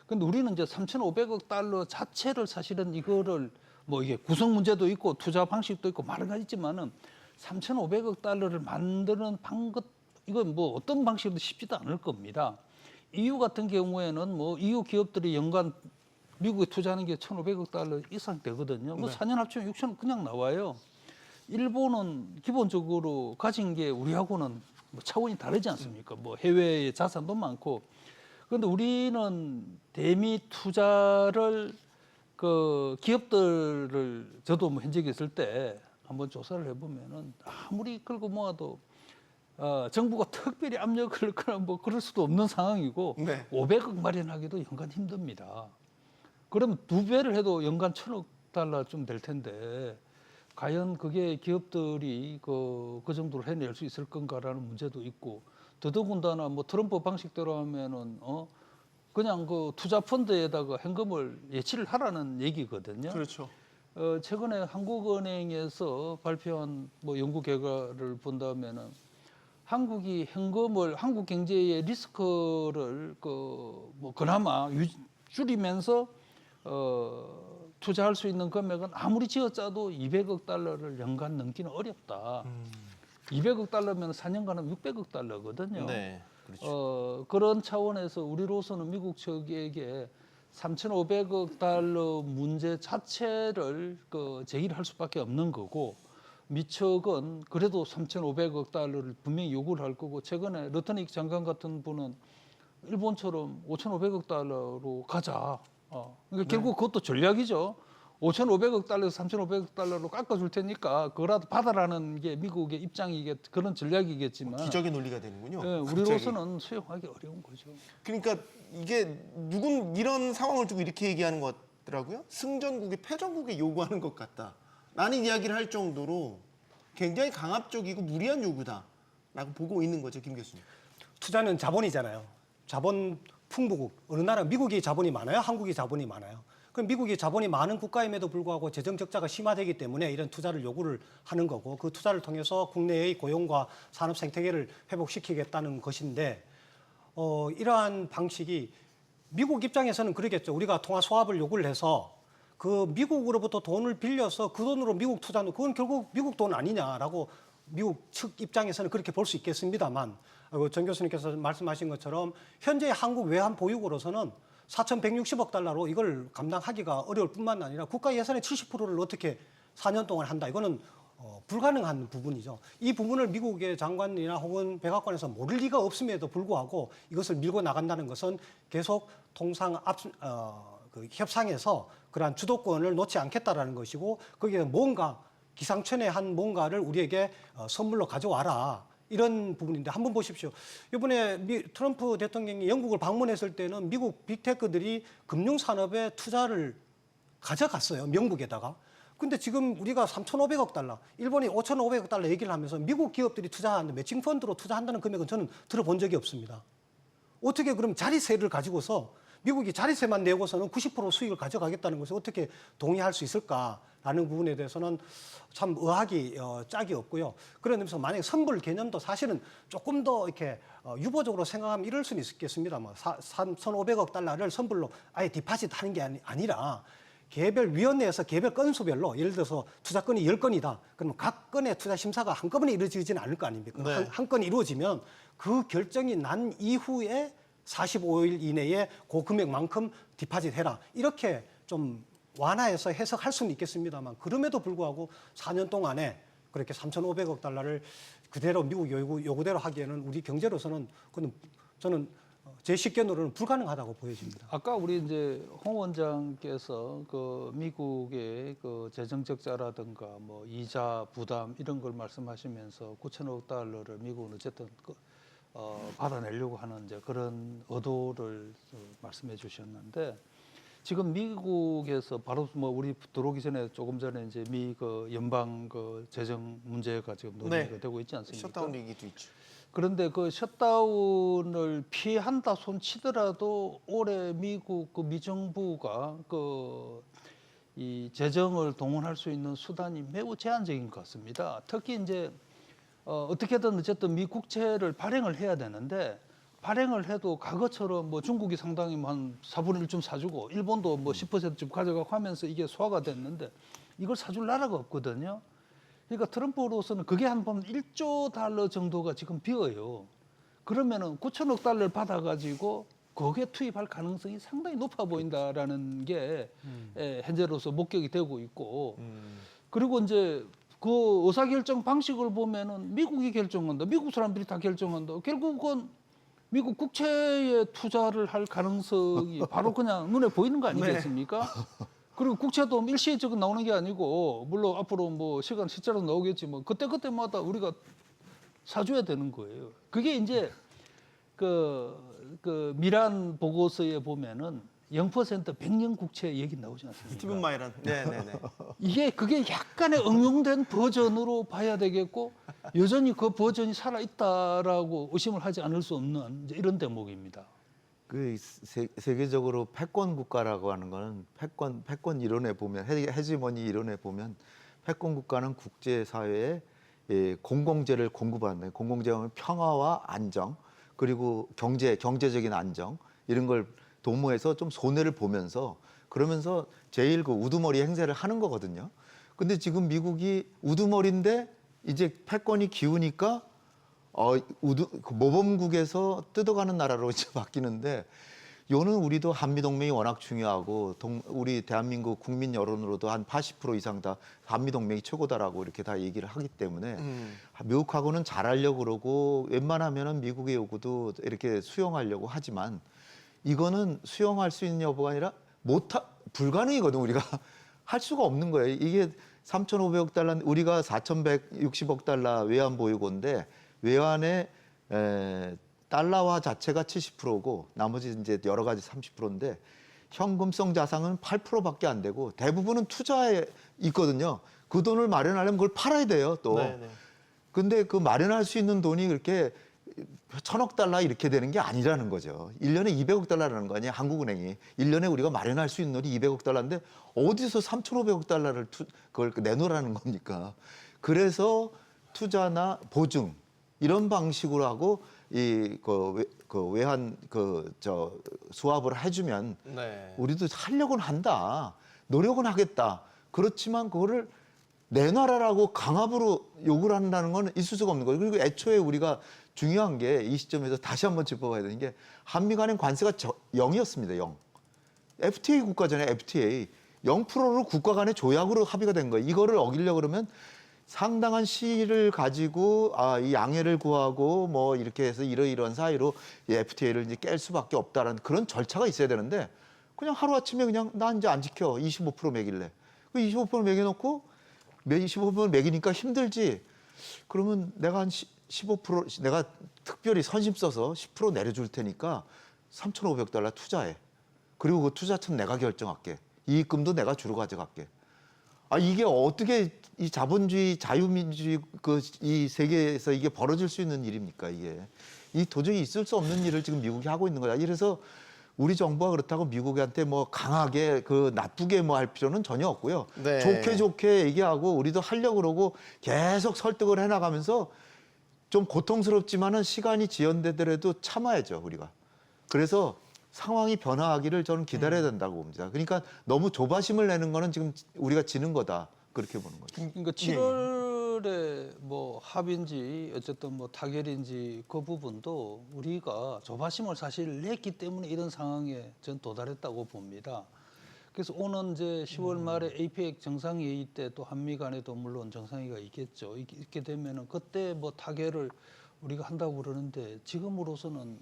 근데 우리는 이제 3,500억 달러 자체를 사실은 이거를 뭐 이게 구성 문제도 있고 투자 방식도 있고 많은 가지 있지만은 3,500억 달러를 만드는 방법 이건 뭐 어떤 방식으로도 쉽지도 않을 겁니다. EU 같은 경우에는 뭐 EU 기업들이 연간 미국에 투자하는 게 1,500억 달러 이상 되거든요. 뭐 4년 합치면 6천억 그냥 나와요. 일본은 기본적으로 가진 게 우리하고는 뭐 차원이 다르지 않습니까? 뭐 해외에 자산도 많고. 그런데 우리는 대미 투자를 그 기업들을 저도 뭐 현직에 있을 때 한번 조사를 해보면은 아무리 끌고 모아도 정부가 특별히 압력을 그런 뭐 그럴 수도 없는 상황이고 네. 500억 마련하기도 연간 힘듭니다. 그러면 2배를 해도 연간 1,000억 달러쯤 될 텐데 과연 그게 기업들이 그 정도로 해낼 수 있을 건가라는 문제도 있고 더더군다나 뭐 트럼프 방식대로 하면은 그냥 그 투자 펀드에다가 현금을 예치를 하라는 얘기거든요. 그렇죠. 최근에 한국은행에서 발표한 뭐 연구 결과를 본다면은 한국이 현금을 한국 경제의 리스크를 뭐 그나마 줄이면서 투자할 수 있는 금액은 아무리 지어짜도 200억 달러를 연간 넘기는 어렵다. 200억 달러면 4년간은 600억 달러거든요. 네. 그렇죠. 그런 차원에서 우리로서는 미국 측에게 3,500억 달러 문제 자체를 제기를 할 수밖에 없는 거고 미측은 그래도 3,500억 달러를 분명히 요구를 할 거고 최근에 러트닉 장관 같은 분은 일본처럼 5,500억 달러로 가자. 그러니까 결국 그것도 전략이죠. 5,500억 달러에서 3,500억 달러로 깎아줄 테니까 그거라도 받아라는 게 미국의 입장이겠 그런 전략이겠지만 기적의 논리가 되는군요. 네, 우리로서는 수용하기 어려운 거죠. 그러니까 이게 누군 이런 상황을 두고 이렇게 얘기하는 것 있더라고요. 승전국이 패전국에 요구하는 것 같다라는 이야기를 할 정도로 굉장히 강압적이고 무리한 요구다라고 보고 있는 거죠, 김 교수님. 투자는 자본이잖아요. 자본 풍부국. 어느 나라 미국이 자본이 많아요? 한국이 자본이 많아요? 그럼 미국이 자본이 많은 국가임에도 불구하고 재정 적자가 심화되기 때문에 이런 투자를 요구를 하는 거고 그 투자를 통해서 국내의 고용과 산업 생태계를 회복시키겠다는 것인데 이러한 방식이 미국 입장에서는 그러겠죠. 우리가 통화 소합을 요구를 해서 그 미국으로부터 돈을 빌려서 그 돈으로 미국 투자는 그건 결국 미국 돈 아니냐라고 미국 측 입장에서는 그렇게 볼 수 있겠습니다만 정 교수님께서 말씀하신 것처럼 현재 한국 외환 보유고로서는 4,160억 달러로 이걸 감당하기가 어려울 뿐만 아니라 국가 예산의 70%를 어떻게 4년 동안 한다. 이거는 불가능한 부분이죠. 이 부분을 미국의 장관이나 혹은 백악관에서 모를 리가 없음에도 불구하고 이것을 밀고 나간다는 것은 계속 그 협상에서 그러한 주도권을 놓지 않겠다라는 것이고 거기에 뭔가 기상천외한 뭔가를 우리에게 선물로 가져와라. 이런 부분인데 한번 보십시오. 이번에 트럼프 대통령이 영국을 방문했을 때는 미국 빅테크들이 금융산업에 투자를 가져갔어요. 명국에다가. 근데 지금 우리가 3,500억 달러, 일본이 5,500억 달러 얘기를 하면서 미국 기업들이 투자하는 매칭 펀드로 투자한다는 금액은 저는 들어본 적이 없습니다. 어떻게 그럼 자리세를 가지고서 미국이 자리세만 내고서는 90% 수익을 가져가겠다는 것을 어떻게 동의할 수 있을까라는 부분에 대해서는 참 의학이 짝이 없고요. 그런 의미에서 만약에 선불 개념도 사실은 조금 더 이렇게 유보적으로 생각하면 이럴 수는 있겠습니다. 뭐 3,500억 달러를 선불로 아예 디파짓 하는 게 아니라 개별 위원회에서 개별 건수별로 예를 들어서 투자건이 10건이다. 그러면 각 건의 투자 심사가 한꺼번에 이루어지지는 않을 거 아닙니까? 네. 한 건이 이루어지면 그 결정이 난 이후에 45일 이내에 그 금액만큼 디파짓 해라. 이렇게 좀 완화해서 해석할 수는 있겠습니다만 그럼에도 불구하고 4년 동안에 그렇게 3,500억 달러를 그대로 미국 요구대로 하기에는 우리 경제로서는 그건 저는 제 식견으로는 불가능하다고 보여집니다. 아까 우리 이제 홍 원장께서 그 미국의 그 재정 적자라든가 뭐 이자 부담 이런 걸 말씀하시면서 9천억 달러를 미국은 어쨌든 받아내려고 하는 이제 그런 의도를 말씀해 주셨는데 지금 미국에서 바로 뭐 우리 들어오기 전에 조금 전에 이제 미 그 연방 그 재정 문제가 지금 논의가 네. 되고 있지 않습니까? 셧다운 얘기도 있죠. 그런데 그 셧다운을 피한다 손치더라도 올해 미국 그 미정부가 그 이 재정을 동원할 수 있는 수단이 매우 제한적인 것 같습니다. 특히 이제 어떻게든 어쨌든 미 국채를 발행을 해야 되는데 발행을 해도 과거처럼 뭐 중국이 상당히 한 4분의 1좀 사주고 일본도 뭐 10%좀 가져가고 하면서 이게 소화가 됐는데 이걸 사줄 나라가 없거든요. 그러니까 트럼프로서는 그게 한 번 1조 달러 정도가 지금 비어요. 그러면은 9천억 달러를 받아가지고 거기에 투입할 가능성이 상당히 높아 보인다라는 게 현재로서 목격이 되고 있고 그리고 이제 그 의사결정 방식을 보면은 미국이 결정한다. 미국 사람들이 다 결정한다. 결국은 미국 국채에 투자를 할 가능성이 바로 그냥 눈에 보이는 거 아니겠습니까? 그리고 국채도 일시적으로 나오는 게 아니고 물론 앞으로 뭐 시차로 나오겠지만 그때마다 우리가 사줘야 되는 거예요. 그게 이제 그 미란 보고서에 보면은 0% 100년 국채 얘기 나오지 않습니까? 스티븐 마이란. 네네네. 그게 약간의 응용된 버전으로 봐야 되겠고 여전히 그 버전이 살아 있다라고 의심을 하지 않을 수 없는 이제 이런 대목입니다. 그 세계적으로 패권 국가라고 하는 거는 패권 이론에 보면 헤지모니 이론에 보면 패권 국가는 국제 사회에 공공재를 공급하는 공공재는 평화와 안정 그리고 경제적인 안정 이런 걸 도모해서 좀 손해를 보면서 그러면서 제일 그 우두머리 행세를 하는 거거든요. 근데 지금 미국이 우두머리인데 이제 패권이 기우니까 모범국에서 뜯어가는 나라로 이제 바뀌는데 요는 우리도 한미동맹이 워낙 중요하고 우리 대한민국 국민 여론으로도 한 80% 이상 다 한미동맹이 최고다라고 이렇게 다 얘기를 하기 때문에 미국하고는 잘하려고 그러고 웬만하면은 미국의 요구도 이렇게 수용하려고 하지만 이거는 수용할 수 있는 여부가 아니라 불가능이거든. 우리가 할 수가 없는 거예요. 이게 3,500억 달러 우리가 4,160억 달러 외환 보유고인데 외환의 달러화 자체가 70%고 나머지 이제 여러 가지 30%인데 현금성 자산은 8%밖에 안 되고 대부분은 투자에 있거든요. 그 돈을 마련하려면 그걸 팔아야 돼요, 또. 네네. 근데 그 마련할 수 있는 돈이 그렇게 1,000억 달러 이렇게 되는 게 아니라는 거죠. 1년에 200억 달러라는 거 아니에요, 한국은행이. 1년에 우리가 마련할 수 있는 돈이 200억 달러인데 어디서 3,500억 달러를 그걸 내놓으라는 겁니까? 그래서 투자나 보증 이런 방식으로 하고 외환 수합을 해주면 네. 우리도 하려고는 한다. 노력은 하겠다. 그렇지만 그거를 내놔라라고 강압으로 요구를 한다는 건 있을 수가 없는 거예요. 그리고 애초에 우리가 중요한 게 이 시점에서 다시 한번 짚어봐야 되는 게 한미 간의 관세가 0이었습니다. 0. FTA 국가잖아요. FTA. 0%로 국가 간의 조약으로 합의가 된 거예요. 이거를 어기려고 그러면 상당한 시일을 가지고 이 양해를 구하고 뭐 이렇게 해서 이러이러한 사이로 이 FTA를 이제 깰 수밖에 없다라는 그런 절차가 있어야 되는데 그냥 하루아침에 그냥 나 이제 안 지켜 25% 매길래 그 25% 매겨놓고 25% 매기니까 힘들지 그러면 내가 한 15% 내가 특별히 선심 써서 10% 내려줄 테니까 3,500달러 투자해. 그리고 그 투자처는 내가 결정할게. 이익금도 내가 주로 가져갈게. 이게 어떻게 이 자본주의, 자유민주주의 이 세계에서 이게 벌어질 수 있는 일입니까, 이게. 이 도저히 있을 수 없는 일을 지금 미국이 하고 있는 거야. 이래서 우리 정부가 그렇다고 미국한테 뭐 강하게 나쁘게 뭐 할 필요는 전혀 없고요. 네. 좋게 얘기하고 우리도 하려고 그러고 계속 설득을 해나가면서 좀 고통스럽지만은 시간이 지연되더라도 참아야죠, 우리가. 그래서 상황이 변화하기를 저는 기다려야 된다고 봅니다. 그러니까 너무 조바심을 내는 거는 지금 우리가 지는 거다. 그렇게 보는 거죠. 그러니까 7월에 뭐 합인지 어쨌든 뭐 타결인지 그 부분도 우리가 조바심을 사실 냈기 때문에 이런 상황에 전 도달했다고 봅니다. 그래서 오는 이제 10월 말에 APEC 정상회의 때 또 한미 간에도 물론 정상회의가 있겠죠. 있게 되면은 그때 뭐 타결을 우리가 한다고 그러는데 지금으로서는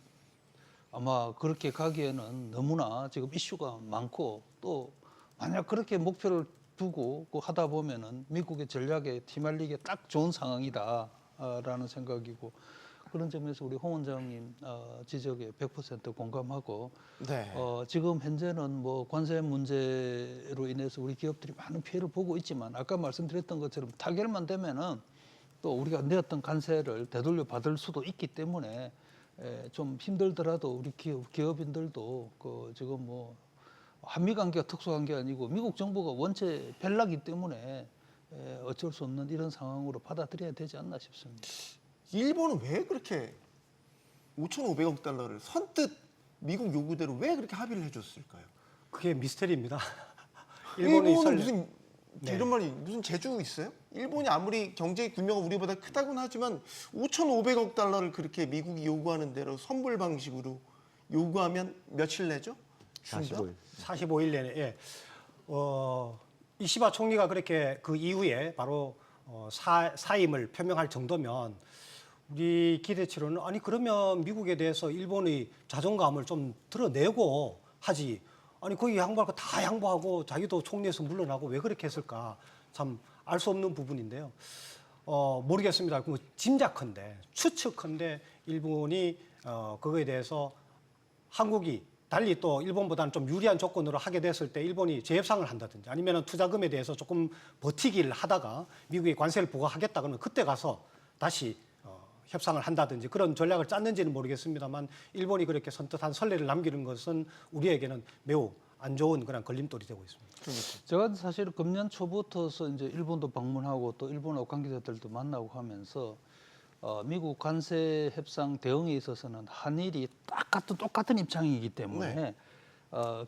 아마 그렇게 가기에는 너무나 지금 이슈가 많고 또 만약 그렇게 목표를 두고 하다 보면은 미국의 전략에 휘말리기에 딱 좋은 상황이다라는 생각이고 그런 점에서 우리 홍 원장님 지적에 100% 공감하고 네. 지금 현재는 뭐 관세 문제로 인해서 우리 기업들이 많은 피해를 보고 있지만 아까 말씀드렸던 것처럼 타결만 되면은 또 우리가 내었던 관세를 되돌려 받을 수도 있기 때문에 좀 힘들더라도 우리 기업인들도 지금 뭐 한미 관계가 특수한 게 아니고 미국 정부가 원체 벨라기 때문에 어쩔 수 없는 이런 상황으로 받아들여야 되지 않나 싶습니다. 일본은 왜 그렇게 5,500억 달러를 선뜻 미국 요구대로 왜 그렇게 합의를 해줬을까요? 그게 미스터리입니다. 일본은 설령- 무슨 네. 이런 말이 무슨 재주 있어요? 일본이 아무리 경제 규모가 우리보다 크다고는 하지만 5,500억 달러를 그렇게 미국이 요구하는 대로 선불 방식으로 요구하면 며칠 내죠? 45일. 45일 내내. 예. 이시바 총리가 그렇게 그 이후에 바로 사임을 표명할 정도면 우리 기대치로는 아니 그러면 미국에 대해서 일본의 자존감을 좀 드러내고 하지. 아니 거기 양보할 거 다 양보하고 자기도 총리에서 물러나고 왜 그렇게 했을까 참 알 수 없는 부분인데요. 모르겠습니다. 뭐 짐작컨대 추측컨대 일본이 그거에 대해서 한국이 달리 또 일본보다는 좀 유리한 조건으로 하게 됐을 때 일본이 재협상을 한다든지 아니면 투자금에 대해서 조금 버티기를 하다가 미국이 관세를 부과하겠다 그러면 그때 가서 다시 협상을 한다든지 그런 전략을 짰는지는 모르겠습니다만 일본이 그렇게 선뜻한 선례를 남기는 것은 우리에게는 매우 안 좋은 그런 걸림돌이 되고 있습니다. 제가 사실 금년 초부터서 이제 일본도 방문하고 또 일본하고 관계자들도 만나고 하면서 미국 관세 협상 대응에 있어서는 한일이 똑같은 입장이기 때문에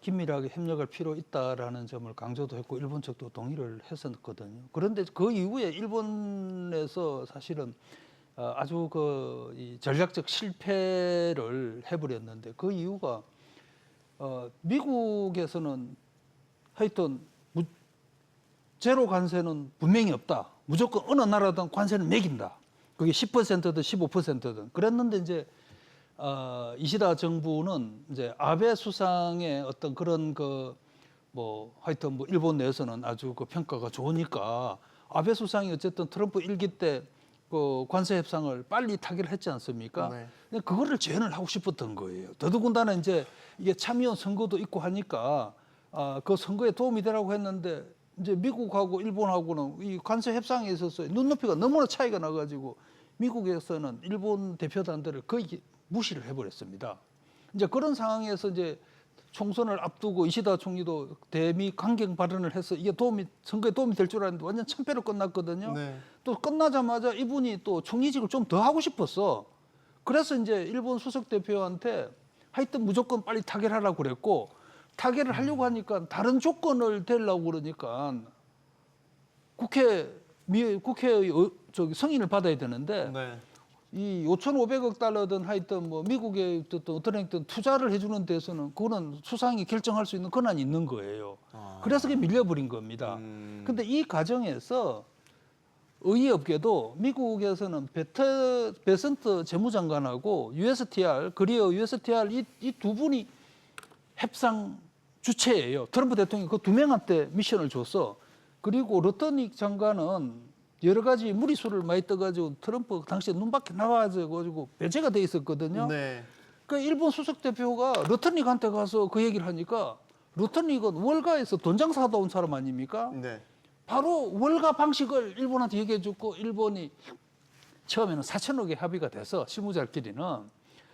긴밀하게 협력할 필요 있다라는 점을 강조도 했고 일본 측도 동의를 했었거든요. 그런데 그 이후에 일본에서 사실은 아주 이 전략적 실패를 해버렸는데 그 이유가 미국에서는 하여튼 제로 관세는 분명히 없다. 무조건 어느 나라든 관세는 매긴다. 그게 10%든 15%든 그랬는데 이제 이시다 정부는 이제 아베 수상의 어떤 그런 하여튼 일본 내에서는 아주 그 평가가 좋으니까 아베 수상이 어쨌든 트럼프 1기 때 그 관세 협상을 빨리 타결을 했지 않습니까? 네. 근데 그거를 재현을 하고 싶었던 거예요. 더더군다나 이제 이게 참의원 선거도 있고 하니까 그 선거에 도움이 되라고 했는데 이제 미국하고 일본하고는 이 관세 협상에 있어서 눈높이가 너무나 차이가 나가지고 미국에서는 일본 대표단들을 거의 무시를 해버렸습니다. 이제 그런 상황에서 이제 총선을 앞두고 이시다 총리도 대미 강경 발언을 해서 이게 선거에 도움이 될 줄 알았는데 완전 참패로 끝났거든요. 네. 또 끝나자마자 이분이 또 총리직을 좀 더 하고 싶었어. 그래서 이제 일본 수석 대표한테 하여튼 무조건 빨리 타결하라고 그랬고 타결을 하려고 하니까 다른 조건을 대려고 그러니까 국회의 승인을 받아야 되는데 네. 이 5,500억 달러든 하여튼 뭐 미국의 어떤 행든 투자를 해주는 데서는 그거는 수상이 결정할 수 있는 권한이 있는 거예요. 그래서 그게 밀려버린 겁니다. 근데 이 과정에서 의의없게도 미국에서는 베센트 재무장관하고 USTR, 그리어 USTR 이 두 분이 협상 주체예요. 트럼프 대통령이 그 두 명한테 미션을 줬어. 그리고 러터닉 장관은 여러 가지 무리수를 많이 떠가지고 트럼프 당시에 눈밖에 나와가지고 배제가 돼 있었거든요. 네. 그 일본 수석 대표가 러터닉한테 가서 그 얘기를 하니까 러터닉은 월가에서 돈 장사하다 온 사람 아닙니까? 네. 바로 월가 방식을 일본한테 얘기해 줬고 일본이 처음에는 4천억에 합의가 돼서 실무자끼리는.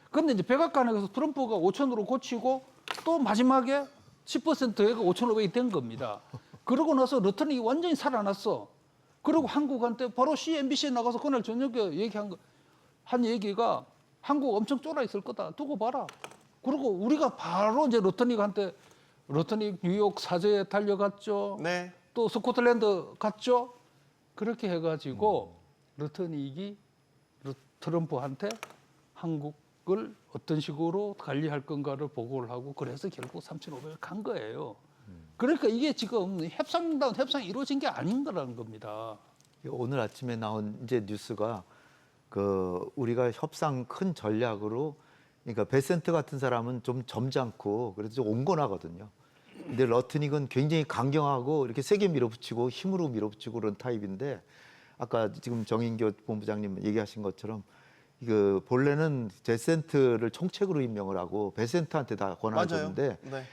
그런데 이제 백악관에 가서 트럼프가 5천으로 고치고 또 마지막에 10%가 5,500이 된 겁니다. 그러고 나서 러터닉이 완전히 살아났어. 그리고 한국한테 바로 CNBC에 나가서 그날 저녁에 한 얘기가 한국 엄청 쫄아 있을 거다. 두고 봐라. 그리고 우리가 바로 이제 러터닉 뉴욕 사저에 달려갔죠. 네. 또 스코틀랜드 갔죠. 그렇게 해가지고 러터닉이 트럼프한테 한국을 어떤 식으로 관리할 건가를 보고를 하고 그래서 결국 3,500을 간 거예요. 그러니까 이게 지금 협상다운 협상이 이루어진 게 아닌 거라는 겁니다. 오늘 아침에 나온 이제 뉴스가 그 우리가 협상 큰 전략으로 그러니까 베센트 같은 사람은 좀 점잖고 그래도 좀 온건하거든요. 근데 러트닉은 굉장히 강경하고 이렇게 세게 밀어붙이고 힘으로 밀어붙이고 그런 타입인데 아까 지금 정인교 본부장님 얘기하신 것처럼 그 본래는 베센트를 총책으로 임명을 하고 베센트한테 다 권한을 맞아요. 줬는데 네.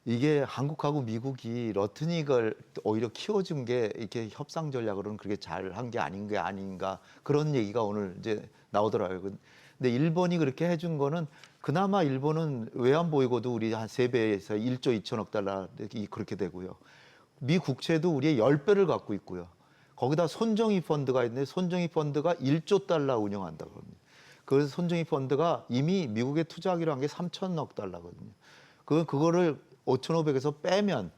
이게 한국하고 미국이 러트닉을 오히려 키워준 게 이렇게 협상 전략으로는 그렇게 잘한 게 아닌가 그런 얘기가 오늘 이제 나오더라고요. 근데 일본이 그렇게 해준 거는 그나마 일본은 외환 보유고도 우리 한 3배에서 1조 2천억 달러 그렇게 되고요. 미 국채도 우리의 10배를 갖고 있고요. 거기다 손정희 펀드가 있는데 손정희 펀드가 1조 달러 운영한다고 합니다. 그 손정희 펀드가 이미 미국에 투자하기로 한 게 3천억 달러거든요. 그거를 5,500에서 빼면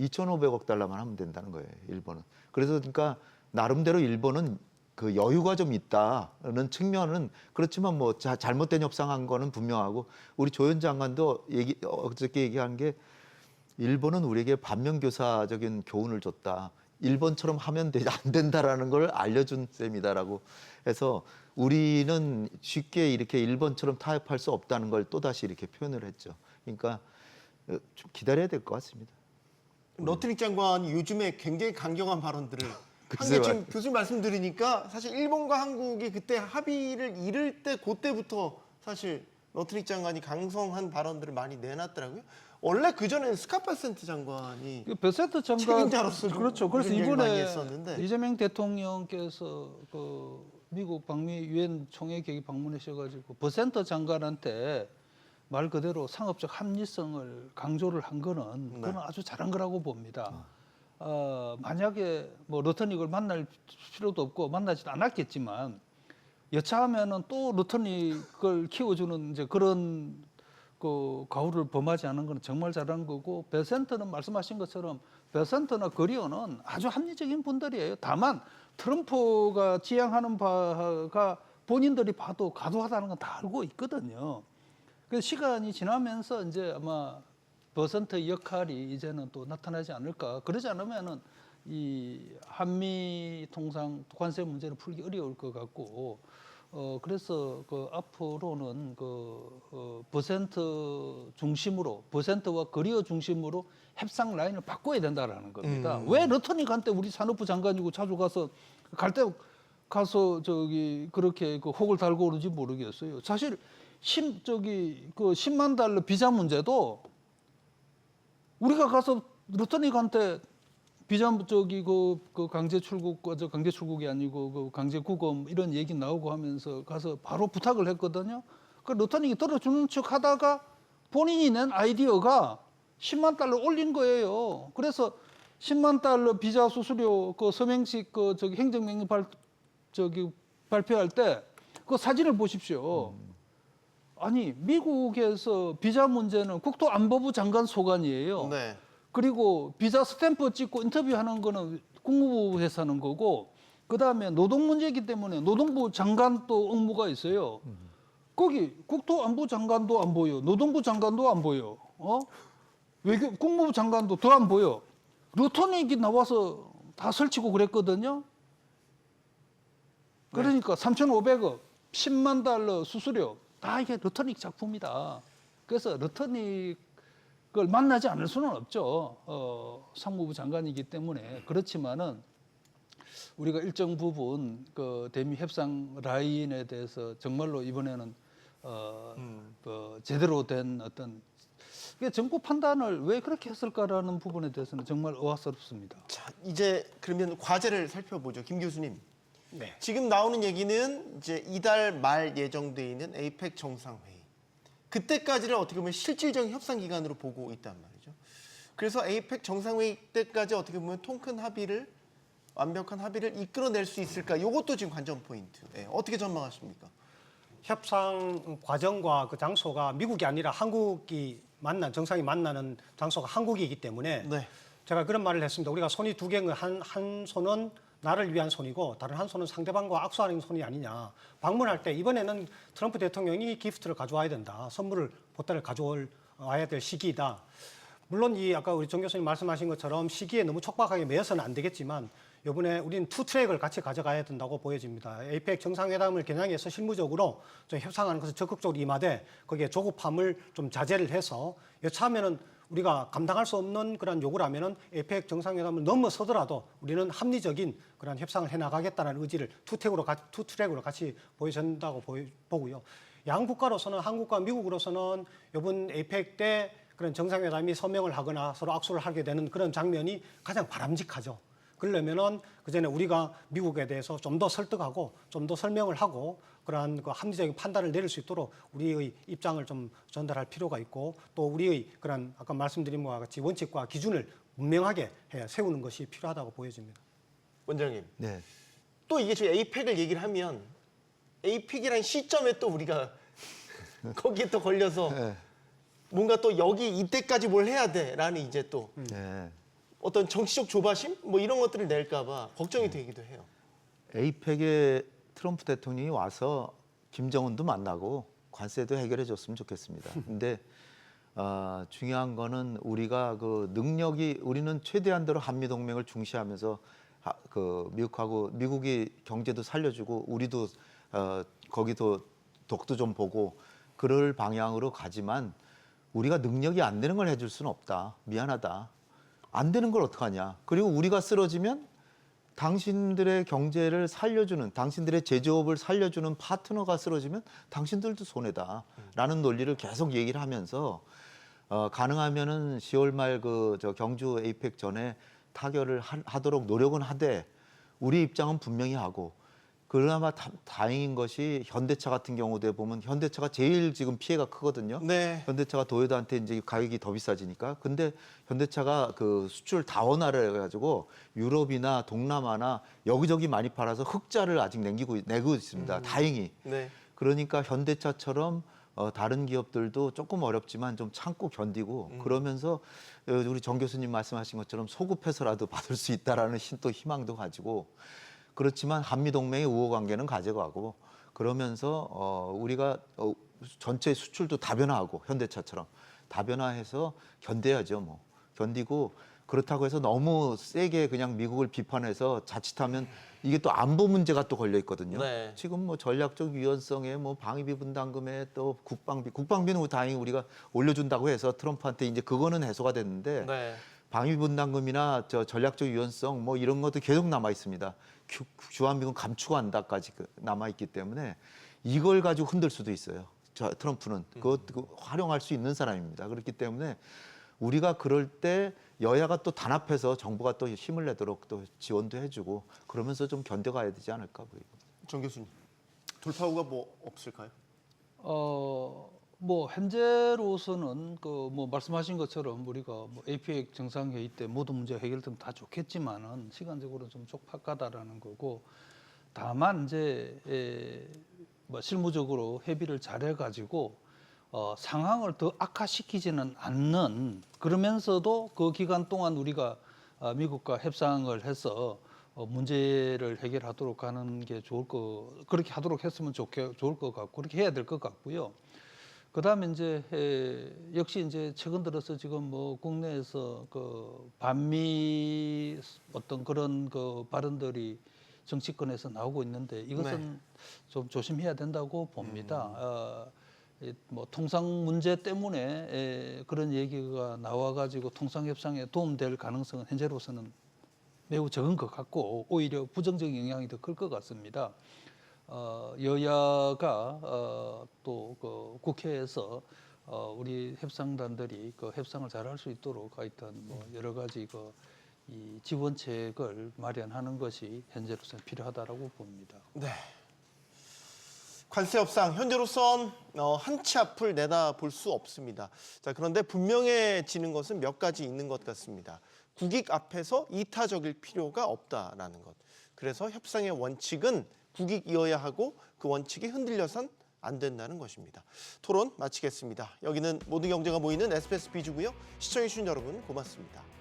2,500억 달러만 하면 된다는 거예요, 일본은. 그래서 그러니까 나름대로 일본은 그 여유가 좀 있다는 측면은 그렇지만 뭐 잘못된 협상한 거는 분명하고 우리 조현 장관도 어저께 얘기한 게 일본은 우리에게 반면교사적인 교훈을 줬다. 일본처럼 하면 안 된다라는 걸 알려준 셈이다라고 해서 우리는 쉽게 이렇게 일본처럼 타협할 수 없다는 걸 또다시 이렇게 표현을 했죠. 그러니까 좀 기다려야 될 것 같습니다. 러트닉 장관이 요즘에 굉장히 강경한 발언들을 한 게 글쎄요. 지금 교수님 말씀 들으니까 사실 일본과 한국이 그때 합의를 이룰 때 그때부터 사실 러트닉 장관이 강성한 발언들을 많이 내놨더라고요. 원래 그 전에는 스카파센트 장관이 베센트 장관 책임자로서 그렇죠. 그래서 이런 얘기를 많이 이번에 했었는데. 이재명 대통령께서 그 미국 방미 유엔 총회 계기 방문하셔가지고 베센트 장관한테 말 그대로 상업적 합리성을 강조를 한 거는 그건 아주 잘한 거라고 봅니다. 만약에 뭐 러터닉을 만날 필요도 없고 만나지도 않았겠지만 여차하면은 또 러터닉을 키워주는 이제 그런 그 가후를 범하지 않은 건 정말 잘한 거고 베센트는 말씀하신 것처럼 베센트나 거리어는 아주 합리적인 분들이에요. 다만 트럼프가 지향하는 바가 본인들이 봐도 과도하다는 건 다 알고 있거든요. 그래서 시간이 지나면서 이제 아마 베센트 역할이 이제는 또 나타나지 않을까. 그러지 않으면은 이 한미 통상 관세 문제는 풀기 어려울 것 같고. 그래서 그 앞으로는 베센트 중심으로 베센트와 거리어 중심으로 협상 라인을 바꿔야 된다라는 겁니다. 왜 러터닉한테 우리 산업부 장관이고 자주 가서 갈 때 가서 그렇게 그 혹을 달고 오는지 모르겠어요. 사실 그 10만 달러 비자 문제도 우리가 가서 루터닉한테 비자 그 강제 출국 강제 출국이 아니고 그 강제 구금 이런 얘기 나오고 하면서 가서 바로 부탁을 했거든요. 그 루터닉이 들어주는 척 하다가 본인이 낸 아이디어가 10만 달러 올린 거예요. 그래서 10만 달러 비자 수수료 그 서명식 행정명령 발표할 때 그 사진을 보십시오. 아니 미국에서 비자 문제는 국토안보부 장관 소관이에요. 네. 그리고 비자 스탬프 찍고 인터뷰하는 거는 국무부에서 하는 거고, 그다음에 노동 문제이기 때문에 노동부 장관도 업무가 있어요. 거기 국토안보 장관도 안 보여, 노동부 장관도 안 보여, 국무부 장관도 더 안 보여. 루터닉이 나와서 다 설치고 그랬거든요. 그러니까 3,500억, 10만 달러 수수료 다 이게 루터닉 작품이다. 그래서 루터닉을 만나지 않을 수는 없죠. 상무부 장관이기 때문에. 그렇지만은 우리가 일정 부분 그 대미 협상 라인에 대해서 정말로 이번에는 그 제대로 된 어떤 정부 판단을 왜 그렇게 했을까라는 부분에 대해서는 정말 의아스럽습니다. 자, 이제 그러면 과제를 살펴보죠. 김 교수님. 네. 지금 나오는 얘기는 이제 이달 말 예정돼 있는 에이펙 정상회의. 그때까지를 어떻게 보면 실질적인 협상 기간으로 보고 있단 말이죠. 그래서 에이펙 정상회의 때까지 어떻게 보면 통큰 합의를 완벽한 합의를 이끌어낼 수 있을까? 이것도 지금 관전 포인트. 네, 어떻게 전망하십니까? 협상 과정과 그 장소가 미국이 아니라 한국이 정상이 만나는 장소가 한국이기 때문에 네. 제가 그런 말을 했습니다. 우리가 손이 두 개인 한 손은 나를 위한 손이고 다른 한 손은 상대방과 악수하는 손이 아니냐. 방문할 때 이번에는 트럼프 대통령이 기프트를 가져와야 된다. 선물을 보따리를 가져와야 될 시기이다. 물론 아까 우리 정 교수님 말씀하신 것처럼 시기에 너무 촉박하게 매여서는 안 되겠지만 이번에 우리는 투 트랙을 같이 가져가야 된다고 보여집니다. 에이펙 정상회담을 겨냥해서 실무적으로 좀 협상하는 것을 적극적으로 임하되 거기에 조급함을 좀 자제를 해서 여차하면은 우리가 감당할 수 없는 그런 요구를 하면은 에이펙 정상회담을 넘어서더라도 우리는 합리적인 그런 협상을 해나가겠다는 의지를 투 트랙으로 같이 보여준다고 보고요. 양 국가로서는 한국과 미국으로서는 이번 에이펙 때 그런 정상회담이 서명을 하거나 서로 악수를 하게 되는 그런 장면이 가장 바람직하죠. 그러려면은 그전에 우리가 미국에 대해서 좀 더 설득하고 좀 더 설명을 하고 그러한 그 합리적인 판단을 내릴 수 있도록 우리의 입장을 좀 전달할 필요가 있고 또 우리의 그런 아까 말씀드린 것과 같이 원칙과 기준을 분명하게 세우는 것이 필요하다고 보여집니다. 원장님. 네. 또 이게 지금 에이펙을 얘기를 하면 에이펙이라는 시점에 또 우리가 거기에 또 걸려서 네. 뭔가 또 여기 이때까지 뭘 해야 돼라는 이제 또 네. 어떤 정치적 조바심 뭐 이런 것들을 낼까봐 걱정이 되기도 해요. 에이펙에 트럼프 대통령이 와서 김정은도 만나고 관세도 해결해 줬으면 좋겠습니다. 근데 중요한 거는 우리가 그 능력이 우리는 최대한대로 한미 동맹을 중시하면서 미국이 경제도 살려주고 우리도 거기도 덕도 좀 보고 그럴 방향으로 가지만 우리가 능력이 안 되는 걸 해줄 수는 없다. 미안하다. 안 되는 걸 어떡하냐. 그리고 우리가 쓰러지면 당신들의 경제를 살려주는, 당신들의 제조업을 살려주는 파트너가 쓰러지면 당신들도 손해다. 라는 논리를 계속 얘기를 하면서 가능하면은 10월 말 경주 에이펙 전에 타결을 하도록 노력은 하되 우리 입장은 분명히 하고 그나마 다행인 것이 현대차 같은 경우도 보면 현대차가 제일 지금 피해가 크거든요. 네. 현대차가 도요타한테 이제 가격이 더 비싸지니까. 근데 현대차가 그 수출 다원화를 해가지고 유럽이나 동남아나 여기저기 많이 팔아서 흑자를 아직 내고 있습니다. 다행히. 네. 그러니까 현대차처럼 다른 기업들도 조금 어렵지만 좀 참고 견디고 그러면서 우리 정 교수님 말씀하신 것처럼 소급해서라도 받을 수 있다라는 또 희망도 가지고 그렇지만 한미동맹의 우호관계는 가져가고 그러면서 우리가 전체 수출도 다변화하고 현대차처럼 다변화해서 견뎌야죠. 뭐 견디고 그렇다고 해서 너무 세게 그냥 미국을 비판해서 자칫하면 이게 또 안보 문제가 또 걸려 있거든요. 네. 지금 뭐 전략적 유연성에 뭐 방위비 분담금에 또 국방비는 다행히 우리가 올려준다고 해서 트럼프한테 이제 그거는 해소가 됐는데 네. 방위분담금이나 전략적 유연성 뭐 이런 것도 계속 남아 있습니다. 주한미군 감축한다까지 남아 있기 때문에 이걸 가지고 흔들 수도 있어요. 트럼프는 그것 활용할 수 있는 사람입니다. 그렇기 때문에 우리가 그럴 때 여야가 또 단합해서 정부가 또 힘을 내도록 또 지원도 해주고 그러면서 좀 견뎌가야 되지 않을까 보입니다. 정 교수님, 돌파구가 뭐 없을까요? 뭐 현재로서는 그 뭐 말씀하신 것처럼 우리가 뭐 APEC 정상회의 때 모든 문제 해결되면 다 좋겠지만은 시간적으로 좀 촉박하다라는 거고, 다만 이제 뭐 실무적으로 협의를 잘해가지고 상황을 더 악화시키지는 않는, 그러면서도 그 기간 동안 우리가 미국과 협상을 해서 문제를 해결하도록 하는 게 그렇게 하도록 했으면 좋을 것 같고, 그렇게 해야 될 것 같고요. 그다음에 이제 역시 이제 최근 들어서 지금 뭐 국내에서 그 반미 어떤 그런 그 발언들이 정치권에서 나오고 있는데 이것은 좀 조심해야 된다고 봅니다. 뭐 통상 문제 때문에 그런 얘기가 나와가지고 통상 협상에 도움될 가능성은 현재로서는 매우 적은 것 같고, 오히려 부정적인 영향이 더 클 것 같습니다. 여야가 또 그 국회에서 우리 협상단들이 그 협상을 잘할 수 있도록 하여튼 뭐 여러 가지 이 지원책을 마련하는 것이 현재로서는 필요하다라고 봅니다. 네. 관세 협상 현재로선 한 치 앞을 내다볼 수 없습니다. 자, 그런데 분명해지는 것은 몇 가지 있는 것 같습니다. 국익 앞에서 이타적일 필요가 없다라는 것. 그래서 협상의 원칙은 국익이어야 하고 그 원칙이 흔들려선 안 된다는 것입니다. 토론 마치겠습니다. 여기는 모든 경제가 모이는 SBS 비주고요. 시청해주신 여러분 고맙습니다.